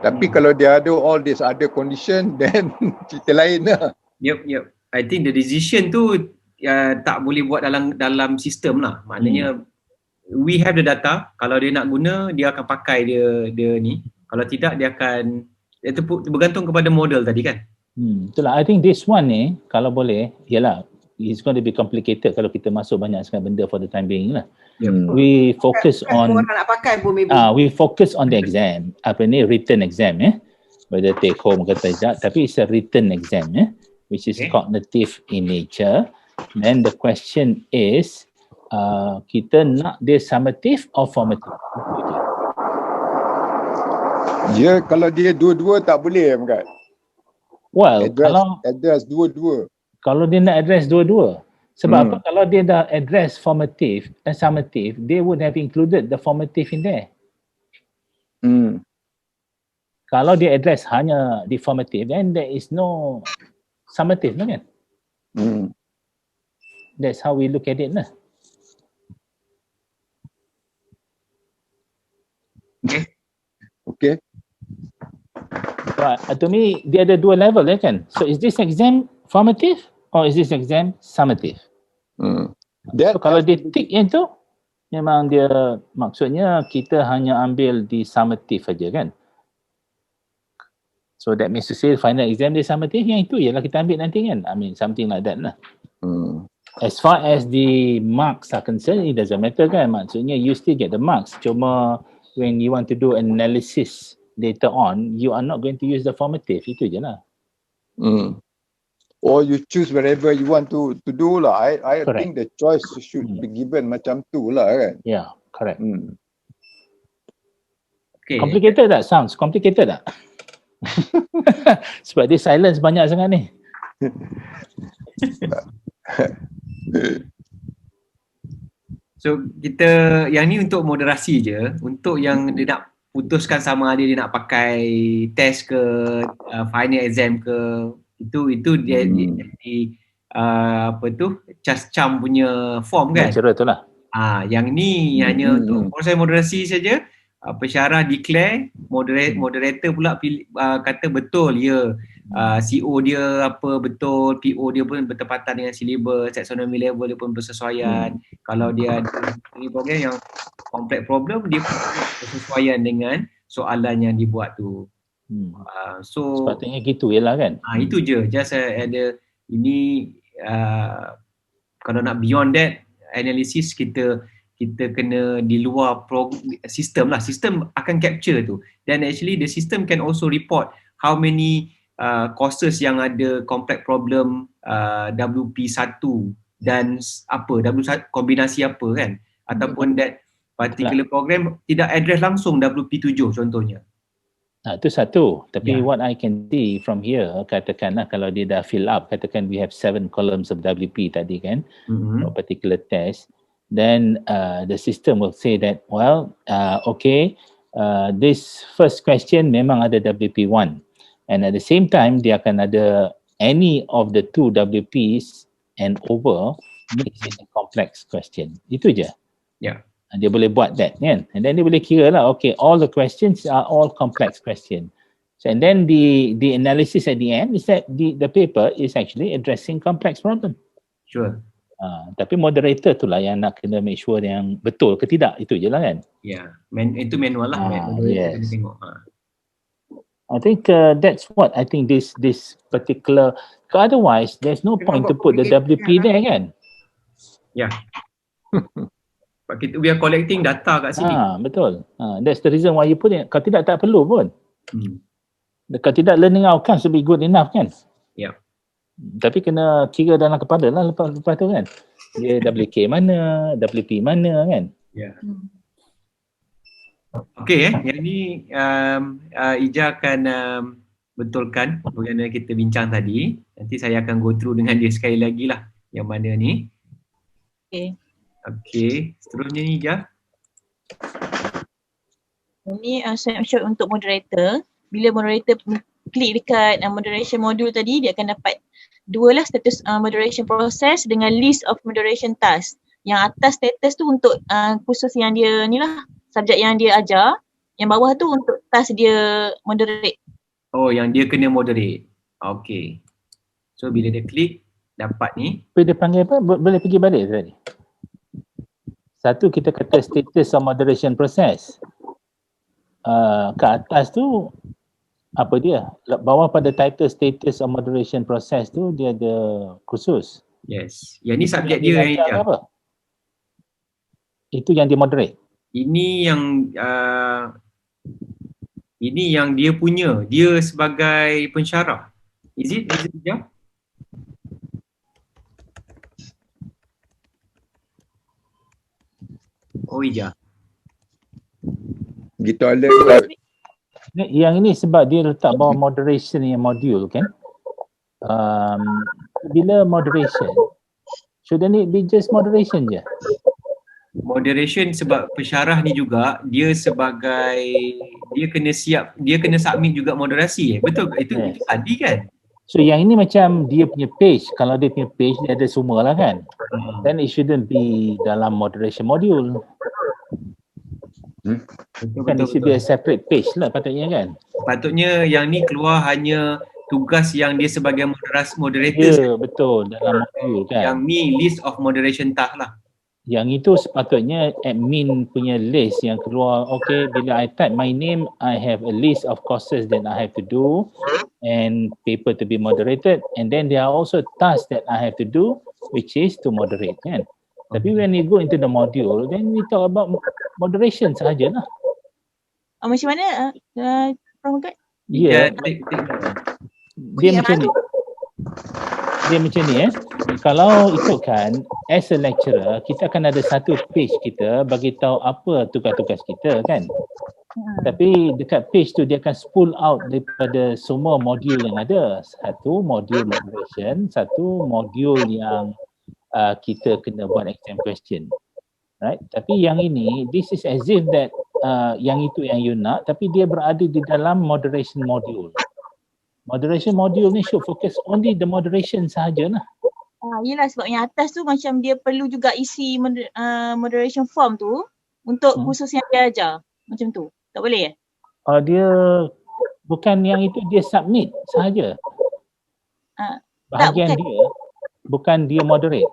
Tapi kalau dia ada all this other condition, then cerita lain lah. Yep. I think the decision tu tak boleh buat dalam sistem lah. Maknanya we have the data. Kalau dia nak guna, dia akan pakai dia ni. Kalau tidak, dia akan itu bergantung kepada model tadi kan. Itulah. I think this one ni kalau boleh, ialah it's going to be complicated kalau kita masuk banyak sangat benda for the time being lah. We focus on nak pakai pun maybe. We focus on the exam, written exam whether take home ke tidak, tapi it's a written exam which is cognitive in nature. Then the question is kita nak dia summative or formative? Dia kalau dia dua-dua tak boleh kan? Well, address dua-dua. Kalau dia nak address dua-dua. Sebab apa? Kalau dia dah address formative and summative, they would have included the formative in there. Kalau dia address hanya the formative, then there is no summative kan? That's how we look at it lah. Okay. But to me, dia ada dua level kan? So is this exam formative or is this exam summative? So kalau dia tick yang tu, memang dia maksudnya kita hanya ambil di summative saja kan? So that means to say final exam dia summative, yang itu ialah kita ambil nanti kan? I mean something like that lah. As far as the marks are concerned, it doesn't matter kan? Maksudnya you still get the marks. Cuma when you want to do analysis later on, you are not going to use the formative. Itu je lah. Or you choose wherever you want to do lah. I think the choice should be given macam tu lah kan. Yeah, correct. Okay. Complicated tak? Sounds complicated tak? Sebab dia silence banyak sangat ni. So kita yang ni untuk moderasi je. Untuk yang dia nak putuskan sama ada dia nak pakai test ke final exam ke, itu dia jadi apa tu CAS-CAM punya form kan. Cara tu lah. Yang ni hanya untuk proses moderasi saja. Pensyarah declare, moderator pula kata betul ya, CO dia apa betul, PO dia pun bertepatan dengan silibus, taxonomy level dia pun bersesuaian. Kalau dia ada program yang complex problem, dia pun bersesuaian dengan soalan yang dibuat tu. So sepatutnya gitu jelah kan. Itu je, just ada ini kalau nak beyond that analysis, kita kena di luar sistem lah. Sistem akan capture tu. Dan actually the system can also report how many courses yang ada complex problem WP1 dan apa, kombinasi apa kan. Ataupun that particular program tidak address langsung WP7 contohnya. Itu satu. Tapi what I can see from here, katakanlah kalau dia dah fill up, katakan we have 7 columns of WP tadi kan, for a particular test. Then the system will say that, well, this first question memang ada WP1, and at the same time dia akan ada any of the 2 WPs and over makes it a complex question. Itu je. Dia boleh buat that kan, and then dia boleh kira lah, okay, all the questions are all complex question. So, and then the analysis at the end is that the paper is actually addressing complex problem. Sure. Tapi moderator tu lah yang nak kena make sure yang betul ke tidak, itu je lah kan. Itu manual lah. Yes. Kena tengok. I think that's what I think this particular, otherwise there's no point to put the WP there kan. We are collecting data kat sini. Betul. That's the reason why you put it. Kalau tidak tak perlu pun. Kalau tidak, learning outcomes will be good enough kan. Tapi kena kira dalam kepala lah lepas tu kan. Dia WK mana, WP mana kan. Okay, yang ni Ija akan betulkan bagaimana kita bincang tadi. Nanti saya akan go through dengan dia sekali lagi lah yang mana ni. Okay, seterusnya ni Ija. Ini snapshot untuk moderator. Bila moderator klik dekat moderation module tadi, dia akan dapat dua lah status moderation process dengan list of moderation task. Yang atas status tu untuk khusus yang dia ni lah, subjek yang dia ajar. Yang bawah tu untuk task dia moderate. Oh, yang dia kena moderate. Okay. So bila dia klik, dapat ni. Apa dia panggil apa? Boleh pergi balik tadi. Satu kita kata status of moderation process. Ke atas tu apa dia? Bawah pada title status of moderation process tu dia ada khusus. Yes. Yang ni subjek dia yang hijau. Apa? Itu yang dia moderate. Ini yang dia punya. Dia sebagai pensyarah. Is it hijau? Oh, hijau. Gitu ada. Yang ini sebab dia letak bawah moderation yang module kan. Bila moderation, shouldn't it be just moderation je? Moderation sebab pensyarah ni juga dia sebagai dia kena submit juga moderasi. Betul itu tadi kan? So yang ini macam dia punya page. Kalau dia punya page dia ada semua lah kan. Then it shouldn't be dalam moderation module. Kan it should be a separate page lah patutnya kan. Patutnya yang ni keluar hanya tugas yang dia sebagai moderator. Ya betul dalam module kan. Yang ni list of moderation task lah. Yang itu sepatutnya admin punya list yang keluar. Okay, bila I type my name, I have a list of courses that I have to do and paper to be moderated, and then there are also tasks that I have to do which is to moderate kan. Tapi when we go into the module, then we talk about moderation sahajalah. Macam mana? Prof Gad? Ya. Dia macam ni. Dia macam ni Kalau ikutkan as a lecturer, kita akan ada satu page kita bagi tahu apa tugas-tugas kita kan. Tapi dekat page tu dia akan spool out daripada semua modul yang ada. Satu modul moderation, satu modul yang kita kena buat exam question. Right? Tapi yang ini, this is as if that yang itu yang you nak, tapi dia berada di dalam moderation module. Moderation module ni should focus only the moderation sahajalah. Yelah sebab yang atas tu macam dia perlu juga isi moderation form tu untuk khusus yang dia ajar. Macam tu. Tak boleh ya? Dia bukan yang itu dia submit sahaja. Bahagian dia bukan dia moderate.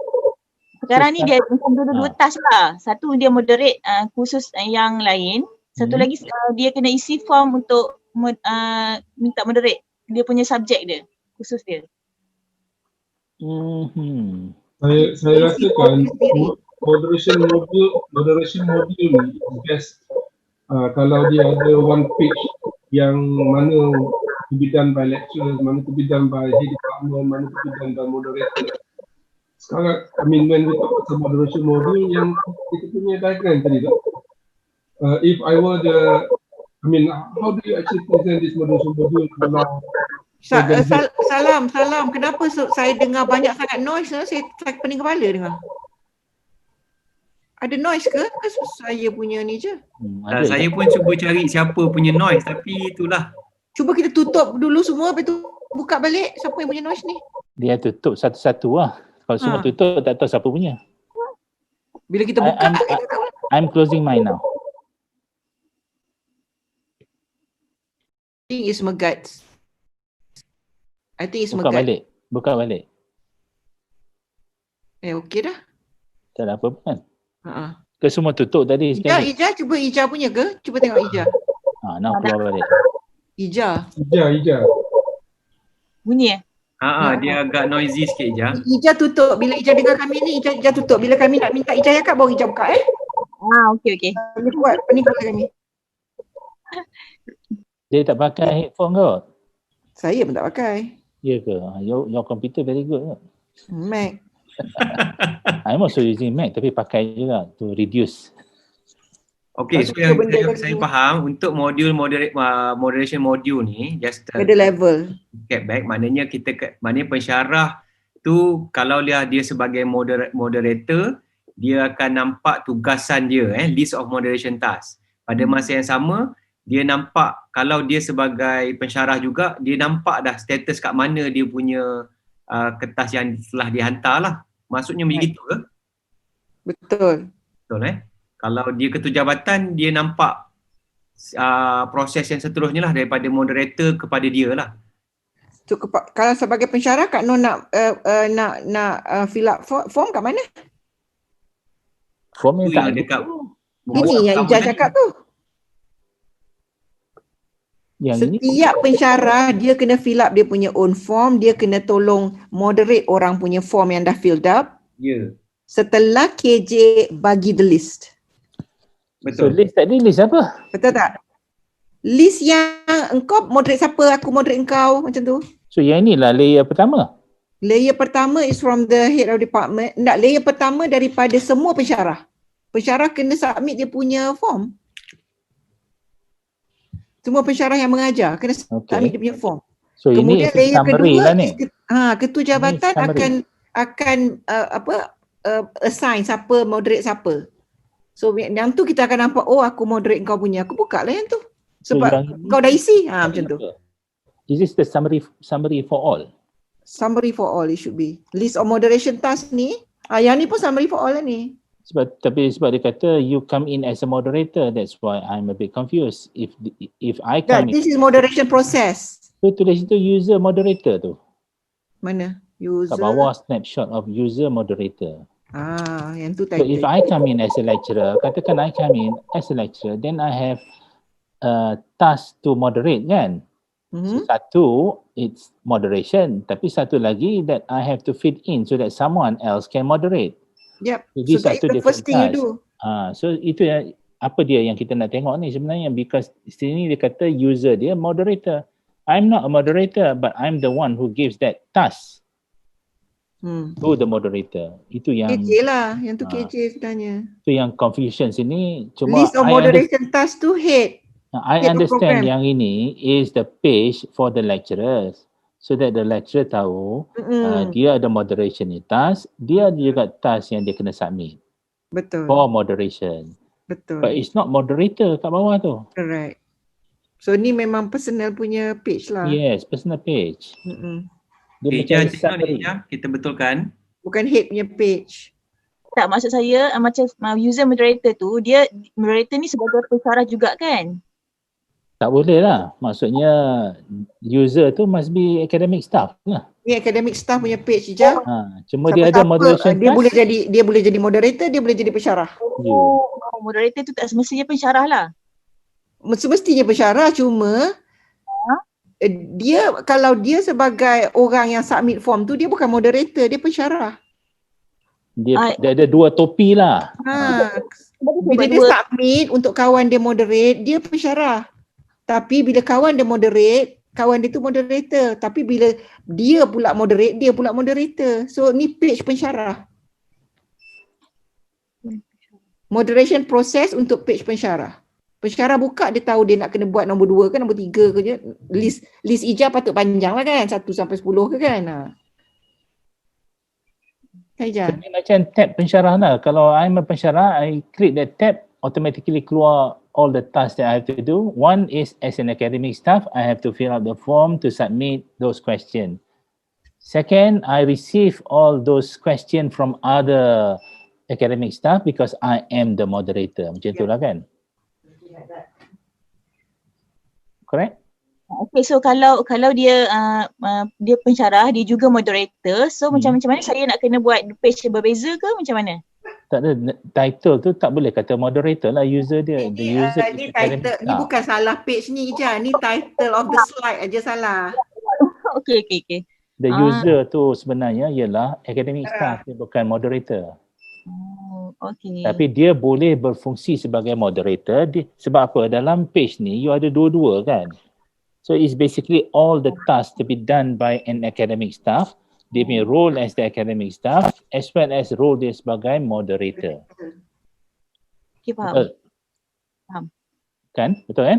Sekarang ni dia macam dua task lah. Satu dia moderate khusus yang lain. Satu lagi dia kena isi form untuk minta moderate. Dia punya subjek dia, khusus dia. Saya rasakan moderation module ni best kalau dia ada one page yang mana to be done by lecturers, mana to be done by head department, mana to be done by moderator. Sekarang, when we talk about moderation module yang kita punya diagram tadi tu, if I were how do you actually present this moderation module kalau Salam. Kenapa saya dengar banyak sangat noise? Saya pening kepala dengar. Ada noise ke? Saya punya ni je. Saya pun cuba cari siapa punya noise tapi itulah. Cuba kita tutup dulu semua, lepas tu buka balik siapa yang punya noise ni. Dia tutup satu-satu lah. Kalau semua tutup tak tahu siapa punya. Bila kita buka, I'm closing mine now. I think it's Megat. Buka balik. Okey dah. Tak ada apa pun kan? Ke semua tutup tadi sekali? Ija, cuba Ija punya ke? Cuba tengok Ija. Now keluar balik. Ija. Bunyi dia agak noisy sikit Ija. Ija tutup. Bila Ija dengar kami ni, Ija tutup. Bila kami nak minta Ija yakat, baru Ija buka okey. Kami buat pening kepala kami. Dia tak pakai headphone ke? Saya pun tak pakai. Ya ke? Your computer very good ke? Mac. I'm also using Mac tapi pakai juga to reduce. Okay, so yang saya faham untuk modul moderation module ni just ada level. Get back, maknanya maknanya pensyarah tu kalau dia sebagai moderator, dia akan nampak tugasan dia list of moderation task. Pada masa yang sama dia nampak kalau dia sebagai pensyarah juga, dia nampak dah status kat mana dia punya kertas yang telah dihantar lah. Maksudnya begitu ke? Betul. Betul Kalau dia ketua jabatan, dia nampak proses yang seterusnya lah daripada moderator kepada dia lah. So, kalau sebagai pensyarah Kak Noh nak fill up form kat mana? Form Itu yang yang tak dekat Ini yang Ijaz cakap tu. yang Setiap pensyarah dia kena fill up dia punya own form, dia kena tolong moderate orang punya form yang dah filled up. Ya. Setelah KJ bagi the list. So Betul. list tadi list apa? Betul tak? List yang engkau moderate siapa, aku moderate engkau, macam tu. So yang inilah layer pertama. Layer pertama is from the head of department. Tak, layer pertama daripada semua pensyarah. Pensyarah kena submit dia punya form. Semua pensyarah yang mengajar kena submit dia punya form. So Kemudian ini layer summary kedua lah ni. ketua jabatan akan assign siapa moderate siapa. So yang tu kita akan nampak, oh aku moderate kau punya, aku buka lah yang tu. Sebab kau dah isi, macam tu. Is this the summary for all? Summary for all it should be. List of moderation task ni, yang ni pun summary for all lah ni. Sebab dia kata you come in as a moderator, that's why I'm a bit confused. If I come This is moderation process. So tulis itu user moderator tu. Mana? User. Kat bawah snapshot of user moderator. Yang tu So title. if I come in as a lecturer, katakan I come in as a lecturer, then I have a task to moderate kan? So satu, it's moderation. Tapi satu lagi that I have to fit in so that someone else can moderate. Yep. Jadi So that is the first thing you do. So itu apa dia yang kita nak tengok ni sebenarnya, because sini dia kata user dia moderator. I'm not a moderator, but I'm the one who gives that task to the moderator. Itu yang KJ lah, yang tu KJ sebenarnya. Itu yang confusion sini. Cuma list of moderation task tu head. I understand yang ini is the page for the lecturers, so that the lecturer tahu dia ada moderation ni task, dia juga task yang dia kena submit. Betul. For moderation. Betul. But it's not moderator kat bawah tu. Correct. So ni memang personal punya page lah. Yes, personal page. Dia macam summary. Kita betulkan. Bukan head punya page. Tak, maksud saya macam user moderator tu, dia moderator ni sebagai pensyarah juga kan? Tak boleh lah. Maksudnya user tu must be academic staff lah. Ni academic staff punya page je. Cuma dia ada moderation dia boleh jadi moderator, dia boleh jadi pensyarah. Moderator tu tak semestinya pensyarah lah. Semestinya pensyarah, cuma dia kalau dia sebagai orang yang submit form tu, dia bukan moderator, dia pensyarah. Dia ada dua topi lah. Bila dia submit untuk kawan dia moderate, dia pensyarah. Tapi bila kawan dia moderate, kawan dia tu moderator. Tapi bila dia pula moderate, dia pula moderator. So ni page pensyarah. Moderation process untuk page pensyarah. Pensyarah buka, dia tahu dia nak kena buat nombor 2 ke nombor 3 ke je. List ijab patut panjang lah kan, 1 sampai 10 ke kan. Sebenarnya macam tab pensyarah lah. Kalau I'm a pensyarah, I click that tab, automatically keluar all the tasks that I have to do. One is as an academic staff, I have to fill out the form to submit those questions. Second, I receive all those questions from other academic staff because I am the moderator. Macam itulah kan? Correct? Okay, so kalau dia dia pensyarah, dia juga moderator, so macam mana saya nak kena buat page yang berbeza ke macam mana? Tak ada, title tu tak boleh kata moderator lah, user dia. The user ni title, ni bukan salah page ni je, ni title of the slide aja salah. Okay. The user tu sebenarnya ialah academic staff, dia bukan moderator. Okay. Tapi dia boleh berfungsi sebagai moderator sebab apa? Dalam page ni you ada dua-dua kan. So it's basically all the tasks to be done by an academic staff. Dia punya role as the academic staff as well as role dia sebagai moderator. Okay, faham. Betul? Faham. Kan? Betul kan?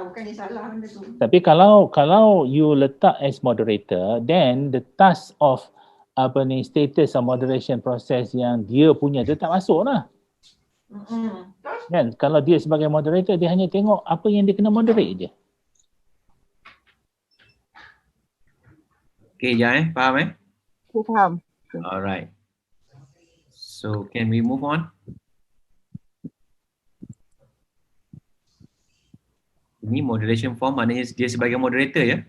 Bukan yang salah benda tu. Tapi kalau you letak as moderator, then the task of status of moderation process yang dia punya tu tak masuk lah. Kan? Kalau dia sebagai moderator, dia hanya tengok apa yang dia kena moderate je. Okay, Jan, faham Faham. Alright. So, can we move on? Ini moderation form maknanya dia sebagai moderator ya?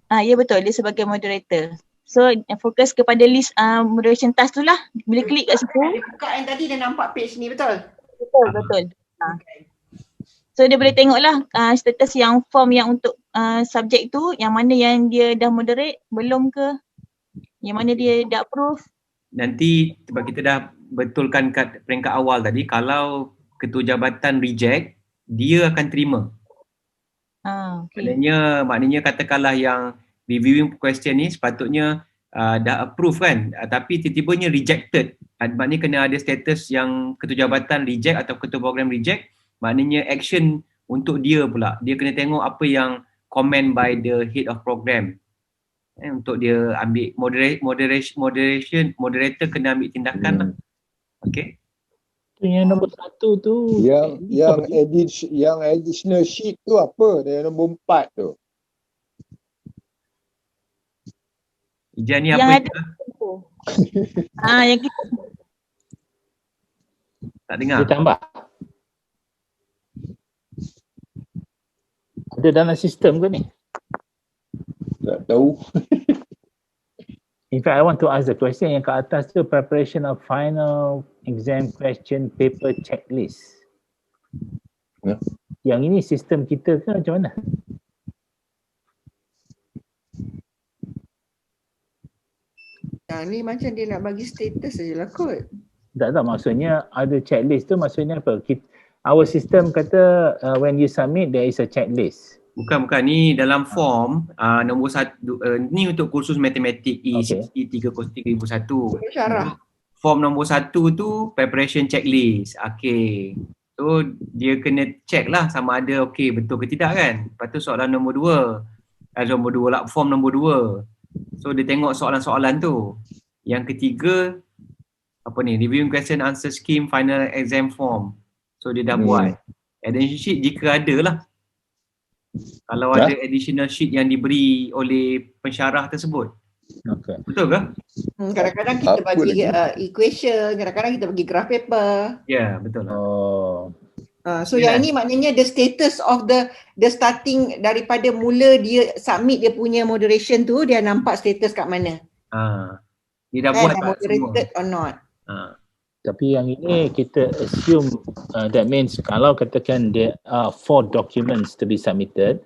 Ya betul, dia sebagai moderator. So fokus kepada list moderation task tu lah. Bila klik kat situ. Dia buka yang tadi dia nampak page ni, betul? Betul. So dia boleh tengok lah status yang form yang untuk subjek tu, yang mana yang dia dah moderate, belum ke, yang mana dia dah approve. Nanti sebab kita dah betulkan kat peringkat awal tadi, kalau ketua jabatan reject, dia akan terima. Okay. Maknanya katakanlah yang reviewing question ni sepatutnya dah approve kan, tapi tiba-tibanya rejected. Maknanya kena ada status yang ketua jabatan reject atau ketua program reject, maknanya action untuk dia pula. Dia kena tengok apa yang comment by the head of program. Untuk dia ambil moderator kena ambil tindakan lah. Okay. Yang nombor 1 tu yang additional sheet tu apa? Yang nombor 4 tu. Ijan ni yang apa? ada yang kita tak dengar. Dia tambah. Ada dalam sistem ke ni? Tak tahu. In fact, I want to ask the question yang kat atas tu, preparation of final exam question paper checklist. Yang ini sistem kita ke macam mana? Yang ni macam dia nak bagi status sajalah kot. Tak, maksudnya ada checklist tu maksudnya apa? Our system kata when you submit there is a checklist. Bukan, ni dalam form nombor 1, ni untuk kursus matematik E303 2001. Syarah. Form nombor 1 tu preparation checklist. Okay. So dia kena check lah sama ada okay betul ke tidak kan. Lepas tu soalan nombor 2 lah, form nombor 2. So dia tengok soalan-soalan tu. Yang ketiga apa ni, reviewing question answer scheme final exam form. So dia dah buat. Additional sheet jika ada lah. Kalau ada additional sheet yang diberi oleh pensyarah tersebut. Okay. Betul ke? Kadang-kadang kita bagi equation, kadang-kadang kita bagi graph paper. Ya, betul lah. So yang ini maknanya the status of the starting daripada mula dia submit dia punya moderation tu, dia nampak status kat mana. Dia dah buat moderated or not. Tapi yang ini kita assume that means kalau katakan there are 4 documents to be submitted,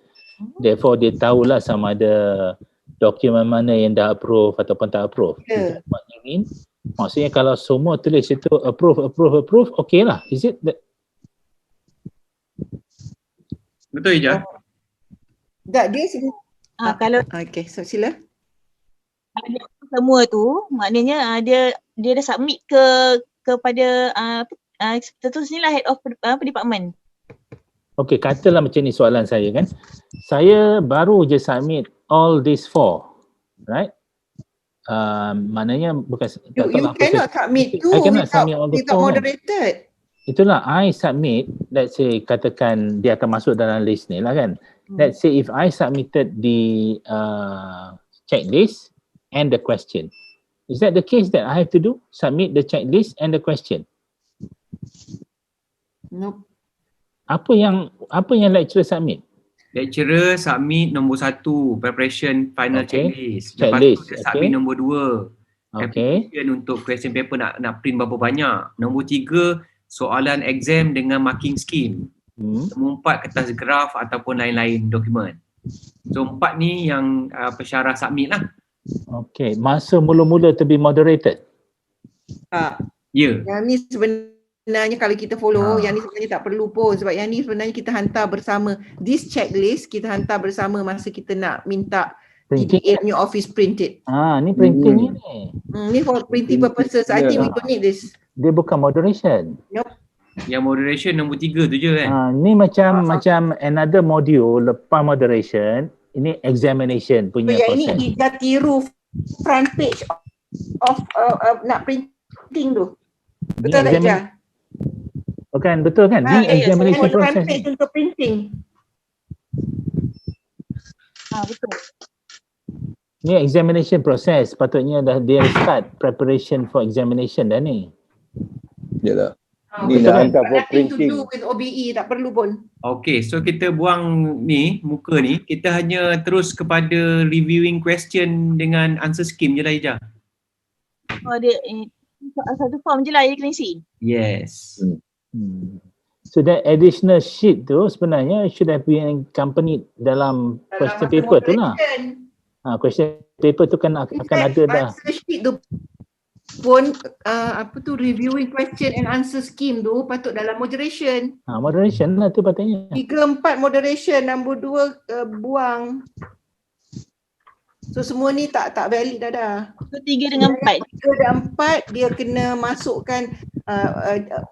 therefore dia tahulah sama ada dokumen mana yang dah approve ataupun tak approve. Maksudnya kalau semua tulis itu approve, okay lah. Is it that? Betul Ija? Tak, dia kalau okay, so sila. Semua tu maknanya dia dah submit kepada status ni lah head of department. Okay, katalah macam ni soalan saya kan. Saya baru je submit all these 4, right? Maknanya bukan you cannot submit tu without moderated. Itulah, I submit, let's say katakan dia akan masuk dalam list ni lah kan. Let's say if I submitted the checklist and the question. Is that the case that I have to do? Submit the checklist and the question? Nope. Apa yang lecturer submit? Lecturer submit nombor 1, preparation final checklist. Lepas tu dia submit nombor 2. Application untuk question paper nak print berapa banyak. Nombor 3, soalan exam dengan marking scheme. Nombor 4, kertas graf ataupun lain-lain dokumen. So 4 ni yang pensyarah submit lah. Okay, masa mula-mula to be moderated? Yang ni sebenarnya kalau kita follow, yang ni sebenarnya tak perlu pun sebab yang ni sebenarnya kita hantar bersama. This checklist kita hantar bersama masa kita nak minta PDF new office printed. Ni printing ni. Ni for printing purposes. I think we don't need this. Dia bukan moderation. Nope. Yang moderation nombor 3 tu je kan? Ni macam another module lepas moderation. Ini examination punya proses. Yang ini dia tiru front page of nak printing tu. Betul tak Ija? Bukan, betul kan? Ni examination proses. Front page untuk printing. Betul. Ni examination proses. Patutnya dah dia start preparation for examination dah ni. Yalah. Ni nak hantar for Nothing to do printing. with OBE, tak perlu pun. Okay, so kita buang ni, muka ni, kita hanya terus kepada reviewing question dengan answer scheme je lah Ija. Oh, dia satu form je lah dia kena isi. Yes. So that additional sheet tu sebenarnya should have been accompanied dalam question paper tu lah. Question paper tu kan akan ada dah. Answer sheet tu pun reviewing question and answer scheme tu patut dalam moderation. Moderation lah tu patutnya. 3, 4 moderation, nombor 2 buang. So semua ni tak valid dah. So 3 dengan 4. 3 dan 4 dia kena masukkan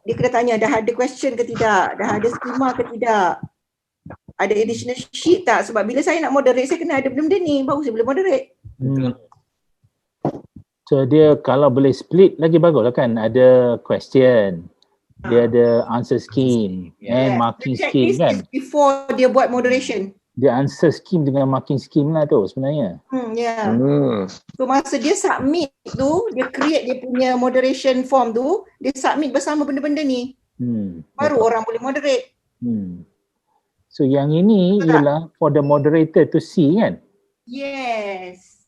dia kena tanya dah ada question ke tidak, dah ada skema ke tidak, ada additional sheet tak, sebab bila saya nak moderate saya kena ada benda-benda ni baru saya boleh moderate. So dia kalau boleh split lagi bagus lah kan, ada question, dia ada answer scheme and marking scheme kan. Before dia buat moderation. Dia answer scheme dengan marking scheme lah tu sebenarnya. So masa dia submit tu, dia create dia punya moderation form tu, dia submit bersama benda-benda ni. Baru orang boleh moderate. So yang ini ialah for the moderator to see kan? Yes.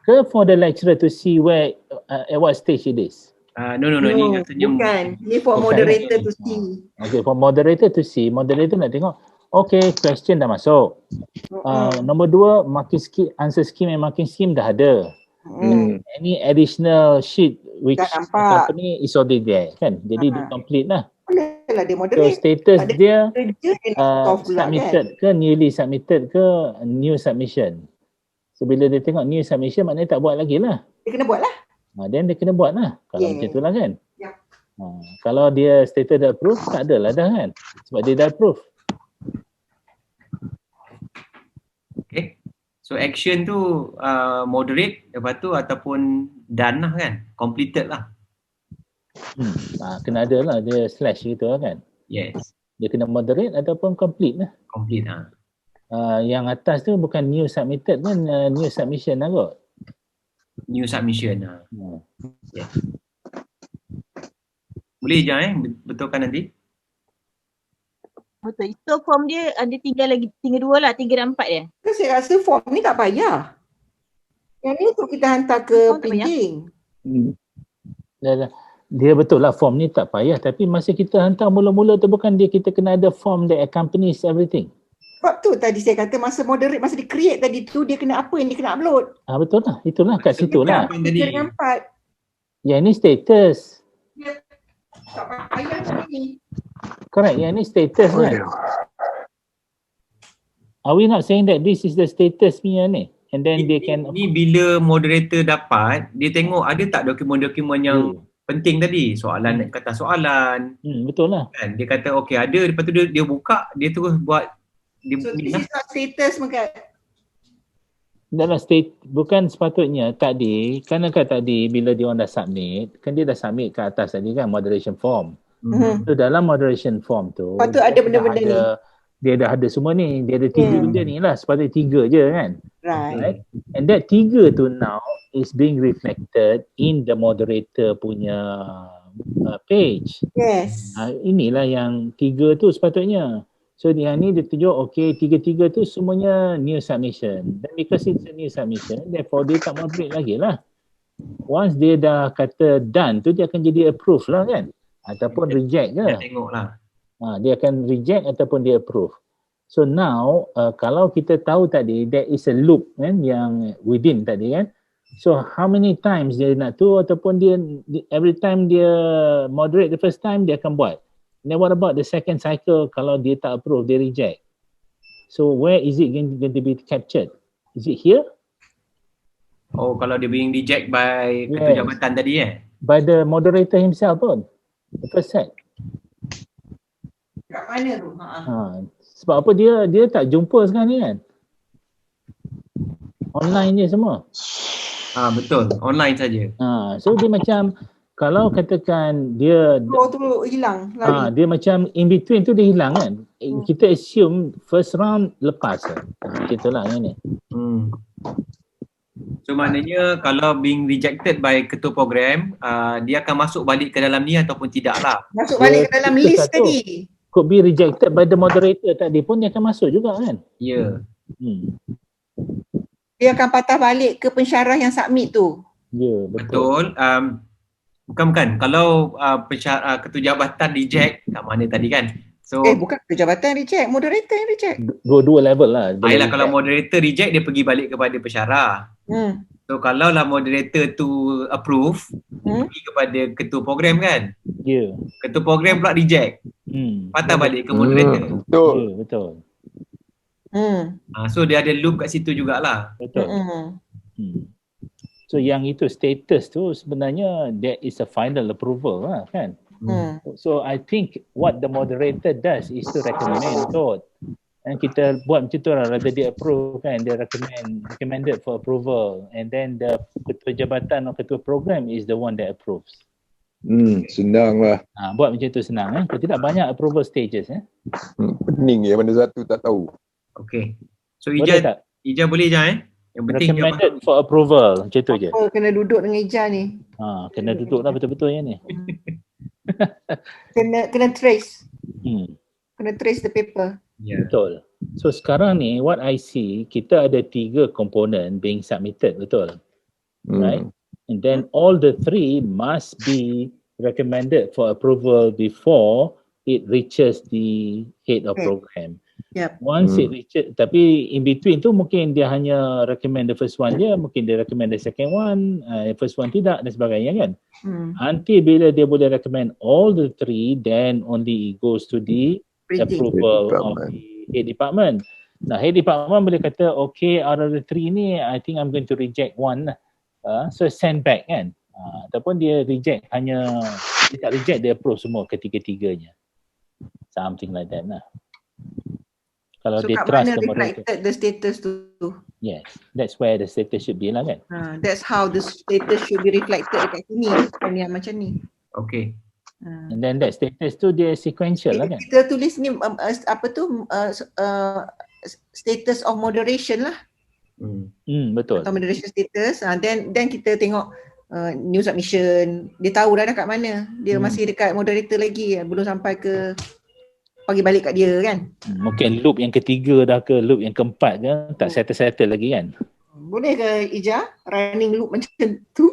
Ke for the lecturer to see where at what stage it is? No, ni katanya bukan. Ni for moderator to see. Okay, for moderator to see, moderator nak tengok okay, question dah masuk. Nombor 2, marking scheme, answer scheme and marking scheme dah ada. Any additional sheet which company is already there kan? Jadi dia complete lah. Bolehlah dia So moderate. status dia kan? submitted ke newly submitted ke new submission. So bila dia tengok new submission maknanya tak buat lagi lah. Dia kena buat lah. Then dia kena buat lah. Kalau macam tu lah kan. Kalau dia status dah approve, tak adalah dah kan. Sebab dia dah approve. Okay. So action tu moderate, lepas tu ataupun done lah kan. Completed lah. Kena ada lah dia slash gitu lah kan. Yes. Dia kena moderate ataupun complete lah. Complete lah. Yang atas tu bukan new submitted kan, new submission lah kot. New submission lah. Yeah. Boleh je betulkan nanti. Betul. Itu form dia ada tinggal 2 lah, 3 dan 4 dia. Saya rasa form ni tak payah. Yang ni untuk kita hantar ke printing. Dia betul lah form ni tak payah, tapi masa kita hantar mula-mula tu bukan dia kita kena ada form that accompanies everything. Sebab tu tadi saya kata masa moderate, masa dia create tadi tu dia kena apa yang dia kena upload. Betul lah, itulah kat situ lah. 3 dengan 4. Yang ni status. Tak payah ni. Correct, yang ni status kan. Are we not saying that this is the status punya ni? And then they can... Ni bila moderator dapat, dia tengok ada tak dokumen-dokumen yang penting tadi. Soalan, kata soalan. Betul lah. Kan? Dia kata okay ada, lepas tu dia buka, dia terus buat. So this is not status Megat. Dalam bukan sepatutnya tadi, kan tadi bila dia orang dah submit, kan dia dah submit ke atas tadi kan moderation form. So dalam moderation form tu patut ada benda-benda ni. Dia dah ada semua ni, dia ada 3 benda ni lah, sepatutnya 3 je kan. Right. And that 3 tu now is being reflected in the moderator punya page. Yes. Inilah yang 3 tu sepatutnya. So yang ni dia tunjuk okay 3 tu semuanya new submission. Dan because it's a new submission, therefore dia tak moderate lagi lah. Once dia dah kata done tu dia akan jadi approve lah kan. Ataupun reject ke. Dia tengok lah. Dia akan reject ataupun dia approve. So now kalau kita tahu tadi there is a loop kan yang within tadi kan. So how many times dia nak tu ataupun dia every time dia moderate the first time dia akan buat. Then what about the second cycle kalau dia tak approve, dia reject? So where is it going to be captured? Is it here? Oh, kalau dia being reject by ketua jabatan tadi By the moderator himself pun. The first set. Kat mana tu? Sebab apa dia tak jumpa sekarang ni kan? Online je semua. Betul, online saja. So dia macam kalau katakan dia tu hilang lari. Dia macam in between tu dia hilang kan. Kita assume first round lepas macam itulah yang ni. So maknanya kalau being rejected by ketua program, dia akan masuk balik ke dalam ni ataupun tidak lah. Masuk balik ke dalam list tadi. Could be rejected by the moderator tadi pun dia akan masuk juga kan? Ya. Dia akan patah balik ke pensyarah yang submit tu. Ya, betul. Bukan. Kalau ketua jabatan reject kat mana tadi kan? So bukan ketua jabatan reject, moderator yang reject. Dua level lah. Ayolah, kalau moderator reject dia pergi balik kepada pensyarah. So kalau lah moderator tu approve, pergi kepada ketua program kan? Ya. Ketua program pula reject. Patah balik ke moderator. Betul. Ya, betul. So dia ada loop kat situ jugalah. Betul. So yang itu status tu sebenarnya that is a final approval lah kan? So I think what the moderator does is to recommend kot. And kita buat macam tu lah, rather dia approve kan, dia recommended for approval, and then the ketua jabatan atau ketua program is the one that approves. Senang lah. Buat macam tu senang Kalau tidak banyak approval stages Pening ya, mana satu tak tahu. Okay. So Ija boleh je Yang penting recommended for approval, macam tu je. Kena duduk dengan Ija ni. Kena duduk lah betul-betul yang ni. Kena trace. Kena trace the paper. Betul. So sekarang ni what I see, kita ada 3 komponen being submitted, betul? Right? And then all the 3 must be recommended for approval before it reaches the head of program. Once it reaches, tapi in between tu mungkin dia hanya recommend the first one je, mungkin dia recommend the second one, first one tidak dan sebagainya kan. Nanti bila dia boleh recommend all the 3, then only it goes to the approval of the head department. Nah, head department boleh kata, okay, out of the 3 ni, I think I'm going to reject one. So send back kan. Ataupun dia reject dia tak reject, dia approve semua ketiga-tiganya. Something like that lah. Kalau dia trust the moderator. Reflected the status tu. Yes, that's where the status should be lah kan. That's how the status should be reflected dekat sini. Yang macam ni. Okay. And then that status tu dia sequential lah kan. Kita tulis ni status of moderation lah. Betul. Atau moderation status. Then kita tengok new submission. Dia tahu dah kat mana. Dia masih dekat moderator lagi. Belum sampai ke bagi balik kat dia kan. Mungkin loop yang ketiga dah ke loop yang keempat ke tak settle lagi kan. Boleh ke Ija running loop macam tu?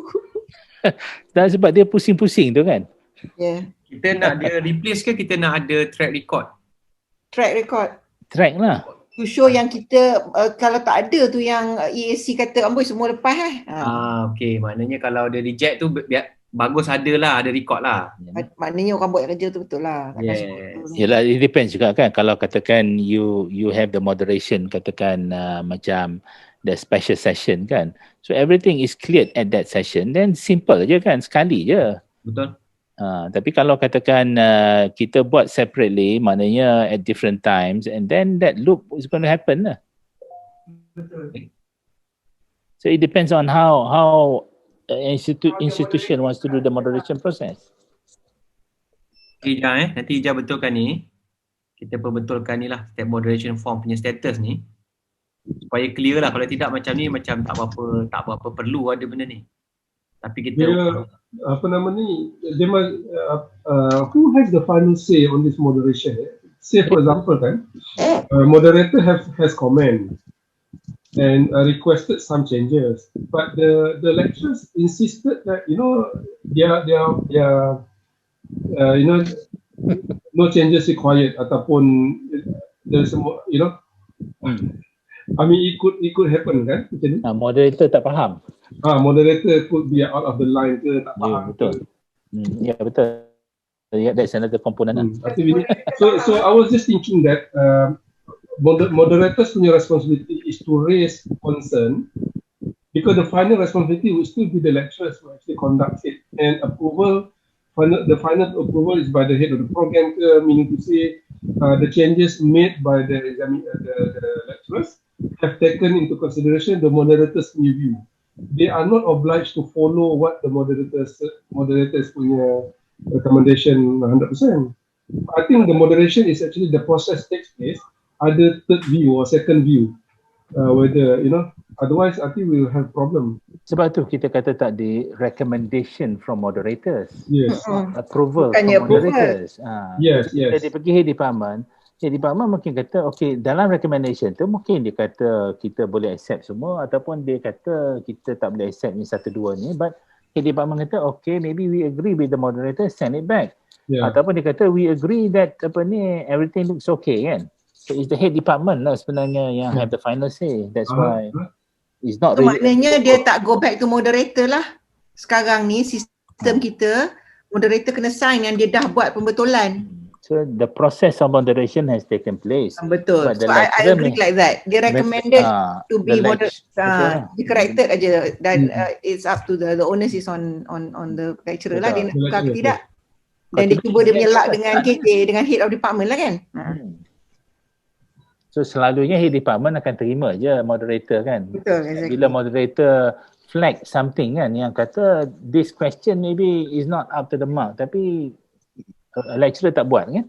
Dan sebab dia pusing-pusing tu kan. Kita nak dia replace ke kita nak ada track record? Track lah. To show yang kita kalau tak ada tu yang EAC kata amboi semua lepas okay, maknanya kalau dia reject tu bagus ada record lah. Maknanya orang buat kerja tu betul lah. Yelah, it depends juga kan. Kalau katakan you have the moderation, katakan macam the special session kan. So everything is cleared at that session, then simple je kan, sekali je. Betul. Tapi kalau katakan kita buat separately, maknanya at different times, and then that loop is going to happen lah. Betul. So it depends on how institution wants to do the moderation process. Ija nanti Ija betulkan ni. Kita perbetulkan ni lah step moderation form punya status ni. Supaya clear lah, kalau tidak macam ni macam tak berapa perlu ada benda ni. Tapi kita who has the final say on this moderation? Say for example kan, moderator has comment and requested some changes, but the lecturers insisted that no changes required ataupun there's I mean it could happen kan macam ni. Moderator tak faham. Moderator could be out of the line ke tak faham. Betul. Betul. That's another component. So I was just thinking that moderators punya responsibility is to raise concern, because the final responsibility will still be the lecturers who actually conduct it, and the final approval is by the head of the program, meaning to say the changes made by the lecturers have taken into consideration the moderator's view. They are not obliged to follow what the moderators punya recommendation 100%. I think the moderation is actually the process takes place, either third view or second view. whether otherwise I think we will have problem. Sebab tu kita kata tak di recommendation from moderators. Yes. Approval Bukannya from moderators. Yes, Bila yes. dia pergi head department mungkin kata okay, dalam recommendation tu mungkin dia kata kita boleh accept semua ataupun dia kata kita tak boleh accept ni satu dua ni, but head department kata okay, maybe we agree with the moderator, send it back. Yeah. Ataupun dia kata we agree that everything looks okay kan. So it's the head department lah sebenarnya yang have the final say. That's why it's not So really maknanya dia tak go back to moderator lah. Sekarang ni sistem kita, moderator kena sign yang dia dah buat pembetulan. So the process of moderation has taken place. Betul. But the So I agree like that. Dia recommended to be be corrected aja, dan it's up to the onus is on the lecturer lah, dia nak tukar ke tidak. Dan dia cuba dia punya luck dengan KJ, dengan head of department lah kan. So selalunya head department akan terima je moderator kan. Betul, exactly. Bila moderator flag something kan yang kata this question maybe is not up to the mark, tapi lecturer tak buat kan.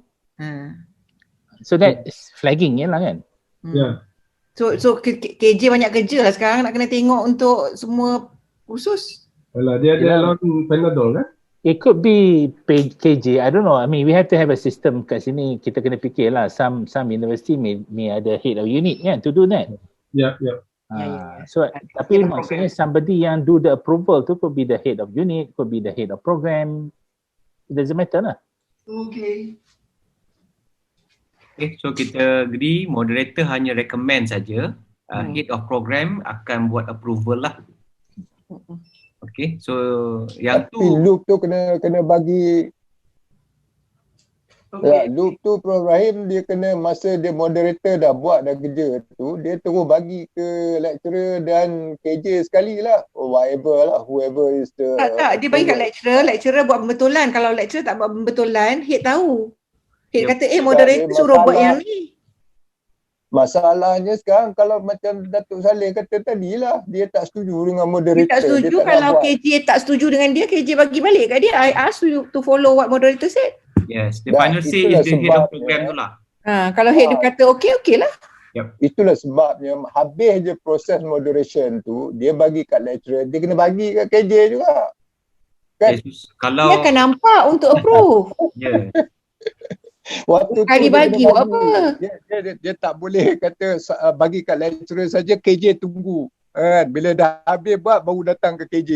So that is flagging je lah kan. Yeah. So KJ banyak kerja lah sekarang, nak kena tengok untuk semua kursus. Alah, dia ada lawan Panadol kan? It could be KJ, I don't know. I mean we have to have a system kat sini, kita kena fikir lah. Some university may ada head of unit kan to do that. Yeah. So tapi maksudnya somebody yang do the approval tu could be the head of unit, could be the head of program. It doesn't matter lah. Okay, so kita agree moderator hanya recommend saja, head of program akan buat approval lah. Okay, so yang tapi loop tu kena bagi. Ya, loop tu Prof Rahim dia kena masa dia moderator dah buat dah kerja tu, dia terus bagi ke lecturer dan KJ sekali lah, or whatever lah, whoever is the tak dia bagi kat lecturer buat pembetulan. Kalau lecturer tak buat pembetulan, head tahu. Head kata moderator suruh buat yang ni. Masalahnya sekarang kalau macam Datuk Saleh kata tadi lah, dia tak setuju dengan moderator. Dia tak setuju, kalau KJ tak setuju dengan dia, KJ bagi balik kat dia. I ask you to follow what moderator said. Yes, the final say is the head of program tu lah. Kalau head dia kata okey lah. Itulah sebabnya habis je proses moderation tu, dia bagi kat lecturer, dia kena bagi kat KJ juga. Kan? Yes, kalau dia akan nampak untuk approve. Yeah. Waktu bukan dibagi buat apa. Dia tak boleh kata bagi kat lecturer saja, KJ tunggu. Bila dah habis buat baru datang ke KJ.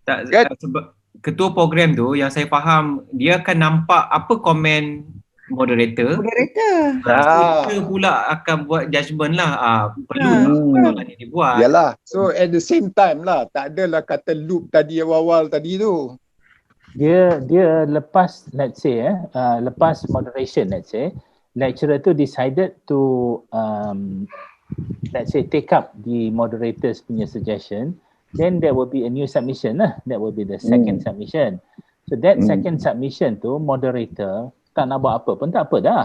Tak, kan? Sebab ketua program tu yang saya faham, dia akan nampak apa komen moderator. Kita pula akan buat judgement lah. Perlu lah ni dibuat. Yalah. So at the same time lah, tak adalah kata loop tadi awal tadi tu. Dia lepas let's say lepas moderation, let's say lecturer tu decided to let's say take up the moderators punya suggestion, then there will be a new submission lah. That will be the second submission. So that second submission tu moderator tak nak buat apa pun tak apa dah.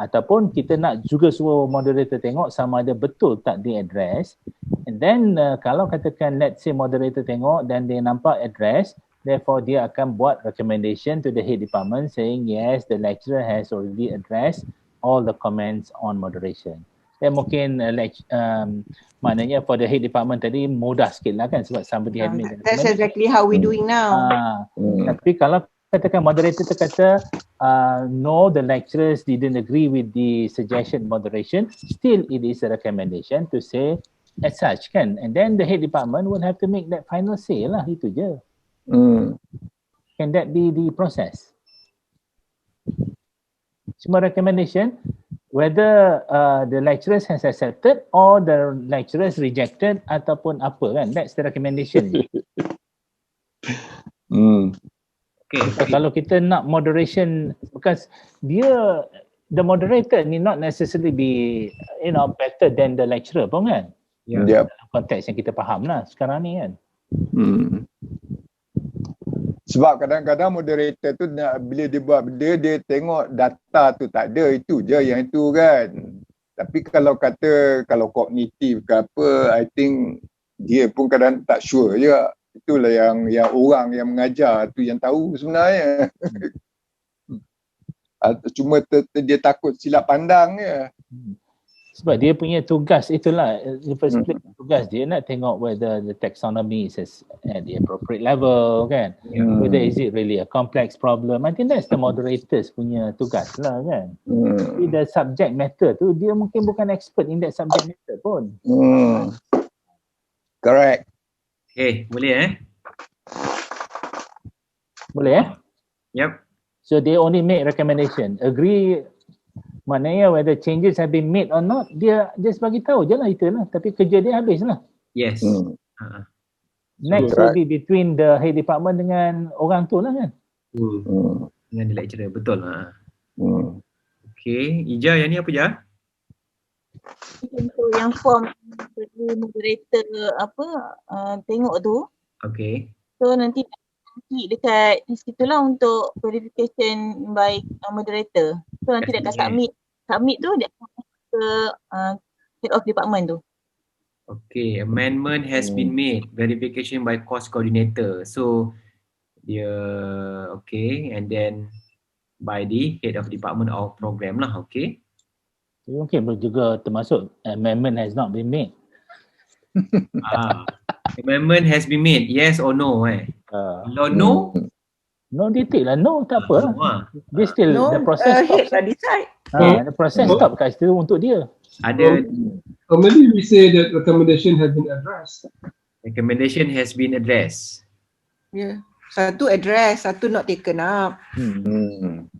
Ataupun kita nak juga suruh moderator tengok sama ada betul tak dia address, and then kalau katakan let's say moderator tengok dan dia nampak address, therefore dia akan buat recommendation to the head department saying yes, the lecturer has already addressed all the comments on moderation. Dan mungkin maknanya for the head department tadi mudah sikit lah kan, sebab somebody had made that's exactly how we doing now. Tapi kalau katakan moderator tu kata no, the lecturers didn't agree with the suggestion moderation, still it is a recommendation to say as such kan, and then the head department would have to make that final say lah, itu je. Can that be the process? Semua recommendation, whether the lecturers has accepted or the lecturers rejected ataupun apa kan, that's the recommendation. Okay. Kalau kita nak moderation, because dia the moderator need not necessarily be better than the lecturer pun kan. Dalam konteks yang kita faham lah sekarang ni kan. Sebab kadang-kadang moderator tu bila dia buat benda, dia tengok data tu tak ada, itu je yang itu kan. Tapi kalau kognitif ke apa, I think dia pun kadang tak sure je. Itulah yang orang yang mengajar tu yang tahu sebenarnya. Cuma dia takut silap pandang je. Sebab dia punya tugas itulah, the first place tugas dia nak tengok whether the taxonomy is at the appropriate level kan. Whether is it really a complex problem. I think that's the moderators punya tugas lah kan. Tapi the subject matter tu dia mungkin bukan expert in that subject matter pun. Correct. Okay, boleh Boleh Yep. So they only make recommendation. Agree maknanya whether changes have been made or not, dia just bagi tahu je lah itu lah. Tapi kerja dia habis lah. Yes. Next will be between the head department dengan orang tu lah kan. Dengan the lecturer, betul lah. Okay, Ija yang ni apa je? Untuk yang form moderator tengok tu. Okay. So nanti dekat di situlah untuk verification by moderator. So nanti dia akan submit. Submit tu dia akan ke head of department tu. Okay, amendment has been made. Verification by course coordinator. So dia okay, and then by the head of department or program lah. Okay. Mungkin juga termasuk amendment has not been made. Amendment has been made. Yes or no Kalau no, no dia take lah. No, tak apa lah. Dia still the process head stops. lah decide. The process stop kat situ untuk dia. Ada Normally we say that recommendation has been addressed. recommendation has been addressed. Yeah. Satu address, satu not taken up.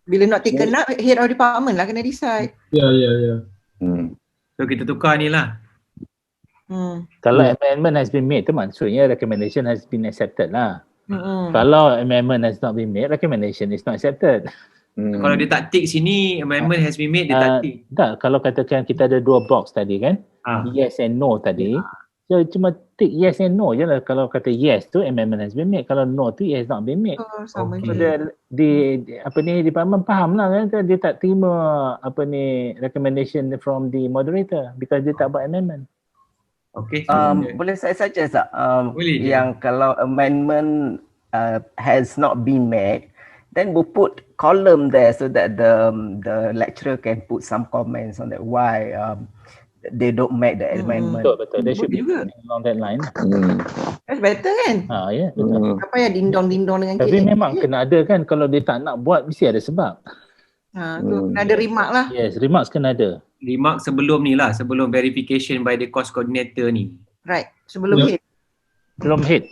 Bila not taken up, head of department lah kena decide. Yeah. So kita tukar ni lah. Kalau amendment has been made tu maksudnya recommendation has been accepted lah. Kalau amendment has not been made, recommendation is not accepted. Kalau dia tak tick sini, amendment has been made, dia tak tick. Tak, kalau katakan kita ada dua box tadi kan, yes and no tadi, so cuma tick yes and no je lah. Kalau kata yes tu amendment has been made, kalau no tu it has not been made. Sama So je. department faham lah kan, dia tak terima recommendation from the moderator because dia tak buat amendment. Okay. Boleh saya suggest tak? Boleh je. Yang kalau amendment has not been made, then we'll put column there so that the lecturer can put some comments on that why they don't make the amendment. Betul. There should be along that line. That's better kan? Ya, betul. Apa yang dindong-dindong dengan Tapi memang kena ada kan, kalau dia tak nak buat mesti ada sebab. Tu kena ada remark lah. Yes, remarks kena ada. Remark sebelum ni lah, sebelum verification by the course coordinator ni. Right, sebelum head. Sebelum head.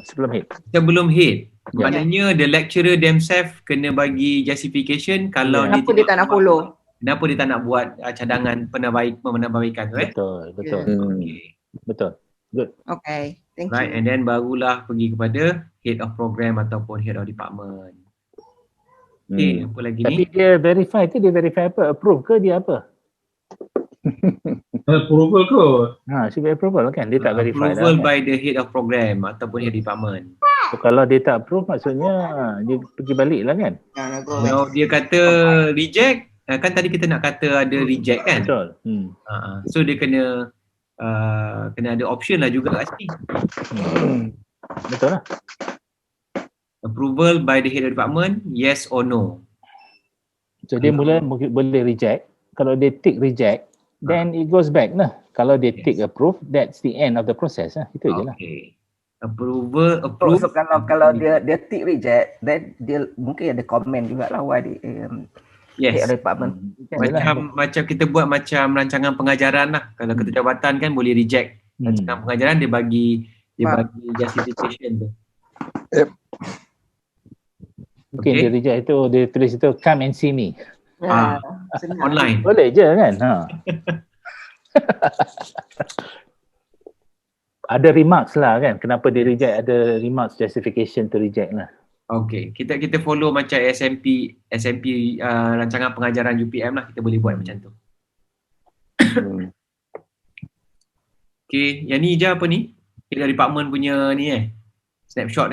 Sebelum head. Maknanya the lecturer themselves kena bagi justification kalau Kenapa dia tak nak follow? Kenapa dia tak nak buat cadangan penambahbaikan tu Betul. Betul. Good. Okay, thank Right, you. and then barulah pergi kepada head of program ataupun head of department. Okay, apa lagi Tapi ni? dia verify tu, dia verify apa? Approve ke dia apa? Approval kot. Should be approval kan? Dia tak verify Approval lah. by the head of program ataupun head department. So, kalau dia tak approve maksudnya dia pergi balik lah kan? Kalau dia kata reject, kan tadi kita nak kata ada reject kan? Betul. So dia kena ada option lah juga kat sini. Betul lah. Approval by the head of department, yes or no. So dia boleh reject. Kalau dia tick reject, then it goes back lah. Kalau dia tick approve, that's the end of the process lah. Itu je lah. Okay. Approve. So kalau dia tick reject, then dia mungkin ada komen jugalah why dia Yes. department. Macam kita buat macam rancangan pengajaran lah. Kalau ketua jabatan kan boleh reject rancangan pengajaran, dia bagi justification tu. Mungkin dia reject itu, dia tulis itu come and see me. Online. Boleh je kan? Ada remarks lah kan, kenapa dia reject, ada remarks justification to reject lah. Okay, kita follow macam SMP rancangan pengajaran UPM lah, kita boleh buat macam tu. Okay, yang ni je apa ni? Kita department punya ni snapshot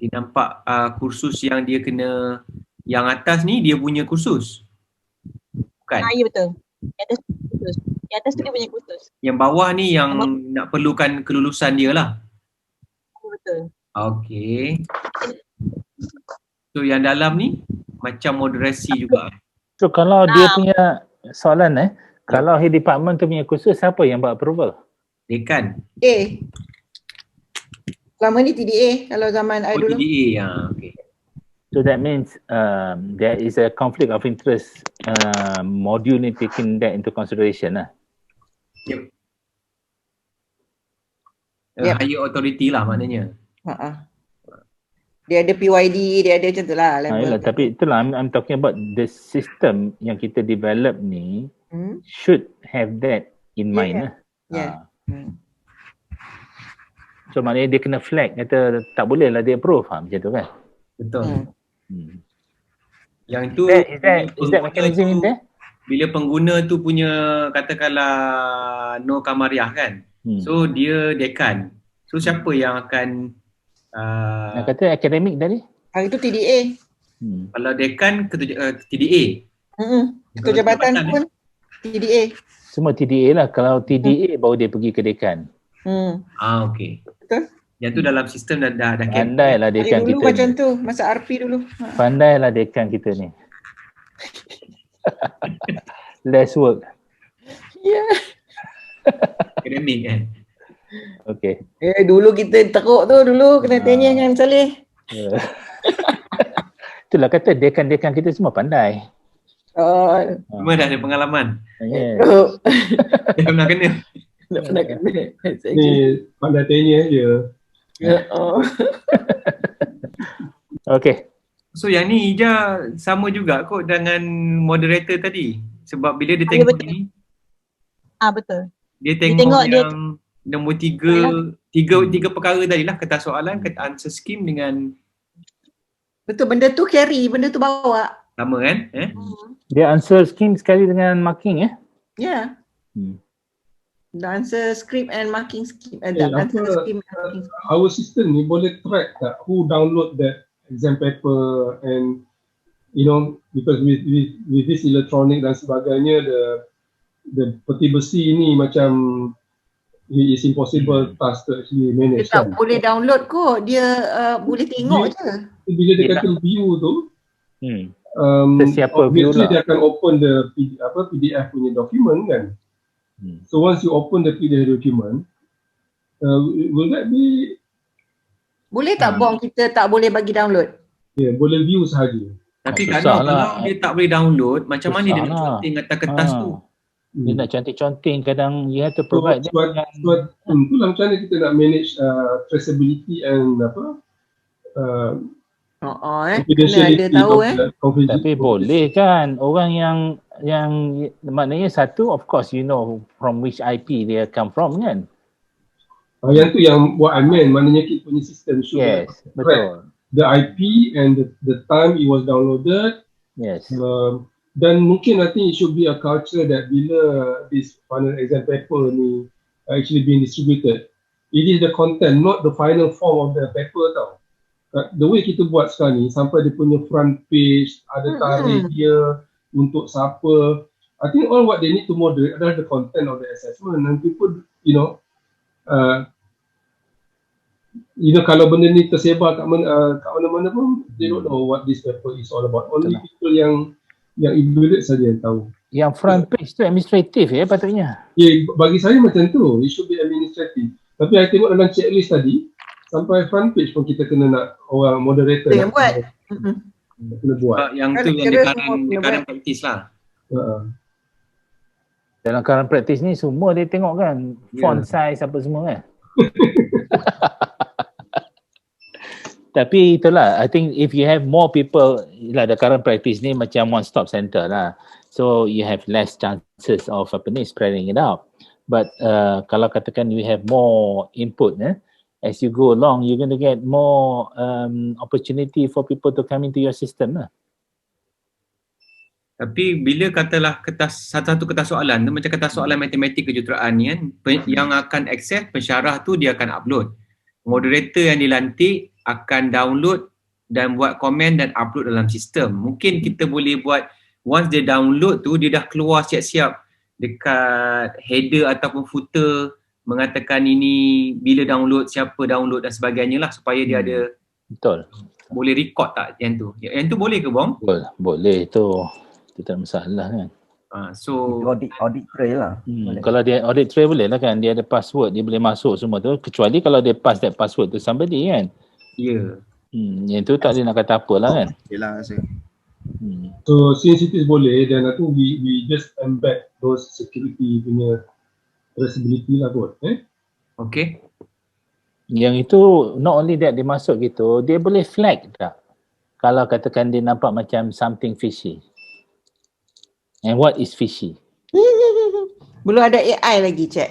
Dia nampak kursus yang dia kena, yang atas ni dia punya kursus. Bukan? Ya betul. Yang atas kursus. Yang atas tu dia punya kursus. Yang bawah ni yang nak perlukan kelulusan dia lah. Betul. Okay. So yang dalam ni? macam moderasi juga. So kalau dia punya soalan kalau head department tu punya kursus, siapa yang buat approval? Dekan. Selama ni TDA kalau zaman I dulu. TDA, okay. So that means there is a conflict of interest module ni taking that into consideration lah. Yep. Higher authority lah maknanya. Dia ada PYD, dia ada macam tu lah level. Tapi itulah I'm talking about the system yang kita develop ni should have that in mind lah. So maknanya dia kena flag, kata tak boleh lah dia approve macam tu kan. Betul. Yang itu is that mechanism in there? Bila pengguna tu punya katakanlah no kamariah kan. So dia dekan. So siapa yang akan yang kata akademik tadi? Itu TDA. Kalau dekan TDA. Ketua jabatan pun TDA. Semua TDA lah. Kalau TDA baru dia pergi ke dekan. Okey. Betul. Yang tu dalam sistem dah pandai lah dekan kita dulu macam tu, masa RP dulu. Pandai lah dekan kita ni. Less work. Akademik kan. Okay. Dulu kita teruk tu dulu kena tanya dengan Saleh. Itulah kata dekan-dekan kita semua pandai. Semua dah ada pengalaman. Dah pernah kena. Ni pandai tanya je. Okay. So yang ni Ija sama juga kot dengan moderator tadi. Sebab bila dia tengok ni. Betul. Dia tengok yang nombor tiga perkara tadi lah, kertas soalan, answer scheme dengan betul, benda tu carry, benda tu bawa. Sama kan? Dia answer scheme sekali dengan marking Ya. The answer script and marking scheme. Our system ni boleh track tak who download that exam paper and because with this electronic dan sebagainya, the peti besi ni macam it's impossible task to actually manage. Dia tak boleh download kot, dia boleh tengok je. Bila dia kata view tu, siapa view lah, dia akan open the PDF punya dokumen kan. So once you open the PDF document, will that be boleh tak bong kita tak boleh bagi download? Ya, boleh view sahaja. Tapi kalau dia tak boleh download, macam mana dia nak conteng atas kertas tu? Dia nak cantik-cantik, kadang you have to provide itulah macam mana kita nak manage traceability and kena ada tahu Tapi boleh kan, orang yang maknanya satu, of course you know from which IP dia come from kan. Yang tu yang what I meant, maknanya kita punya sistem betul. The IP and the time it was downloaded. Dan mungkin I think it should be a culture that bila this final exam paper ni actually being distributed, it is the content, not the final form of the paper tau. The way kita buat sekarang ni, sampai dia punya front page, ada tarikh dia untuk siapa. I think all what they need to moderate adalah the content of the assessment. And people, kalau benda ni tersebar kat mana-mana pun, they don't know what this paper is all about. Only people yang evaluate saja yang tahu. Yang front page tu administratif patutnya. Bagi saya macam tu, it should be administrative. Tapi I tengok dalam checklist tadi, sampai front page pun kita kena nak orang moderator yang buat. Kena buat. Yang tu yang di current practice lah. Dalam current practice ni semua dia tengok kan, font size apa semua kan. Tapi itulah, I think if you have more people, the current practice ni macam one stop center lah. So you have less chances of spreading it out. But kalau katakan you have more input, as you go along, you're going to get more opportunity for people to come into your system lah. Tapi bila katalah satu kertas soalan tu macam kertas soalan matematik kejuruteraan ni kan, yang akan akses pensyarah tu dia akan upload. Moderator yang dilantik akan download dan buat komen dan upload dalam sistem. Mungkin kita boleh buat, once dia download tu, dia dah keluar siap-siap dekat header ataupun footer mengatakan ini bila download, siapa download dan sebagainya lah, supaya dia ada Betul. Boleh record tak yang tu? Yang tu boleh ke Bom? Boleh tu tak masalah kan. So audit tray lah. Kalau dia audit tray boleh lah kan, dia ada password, dia boleh masuk semua tu, kecuali kalau dia pass that password to somebody kan. Ya. Yang tu tak boleh nak kata apa lah kan. Yelah saya. So since it is boleh, then I think we just embed those security punya traceability lah kot. Okay. Yang itu not only that dia masuk gitu, dia boleh flag tak? Kalau katakan dia nampak macam something fishy. And what is fishy? Belum ada AI lagi, Cik.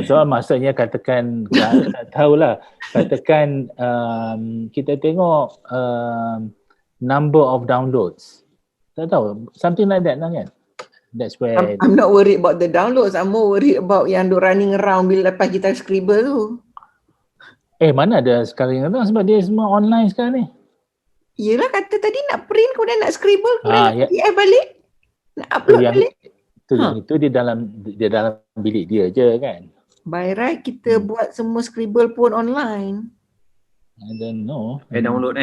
So maksudnya katakan, tak tahulah, katakan kita tengok number of downloads. Tak tahu, something like that lah kan. That's where I'm not worried about the downloads. I'm more worried about yang running around bila lepas kita scribble tu. mana ada sekarang ni sebab dia semua online sekarang ni. Yelah, kata tadi nak print kemudian nak scribble kemudian nak PDF balik. Nak upload balik. Itu dia dalam bilik dia je kan. By right kita buat semua scribble pun online. I don't know. Download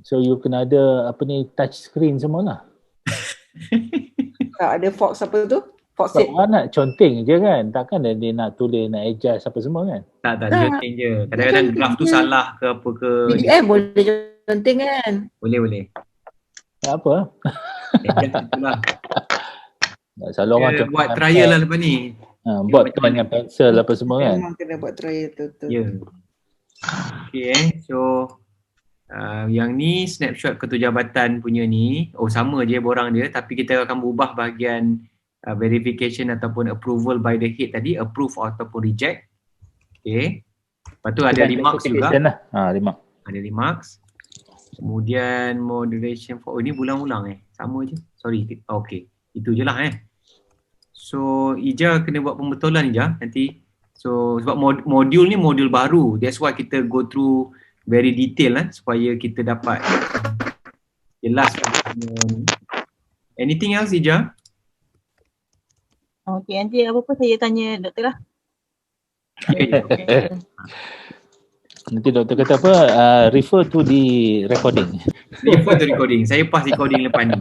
So you kena ada touch screen semua lah. Tak ada Fox apa tu? Fox Sebab orang nak conteng je kan. Takkan dia nak tulis, nak adjust apa semua kan. Tak conteng je. Kadang-kadang graf tu salah ke apa ke. PDF boleh conteng kan. Boleh. Tak apa. Itulah. Selalu orang buat trial lah lepas ni. Buat dengan pensel apa semua kan. Memang kena buat trial tu. Ya. Okay so yang ni snapshot ketua jabatan punya ni. Sama je borang dia, tapi kita akan ubah bahagian verification ataupun approval by the head tadi, approve ataupun reject. Okay. Lepas tu ada remarks juga. Ada remarks. Kemudian moderation for ini ulang-ulang sama je. Sorry. Okay. Itu je lah So Ija kena buat pembetulan Ija nanti. So sebab modul ni modul baru. That's why kita go through very detail supaya kita dapat jelas. Anything else Ija? Okay, nanti apa-apa saya tanya doktor lah. Nanti doktor kata apa? Refer to the recording. Refer to recording. Saya pas recording lepas ni.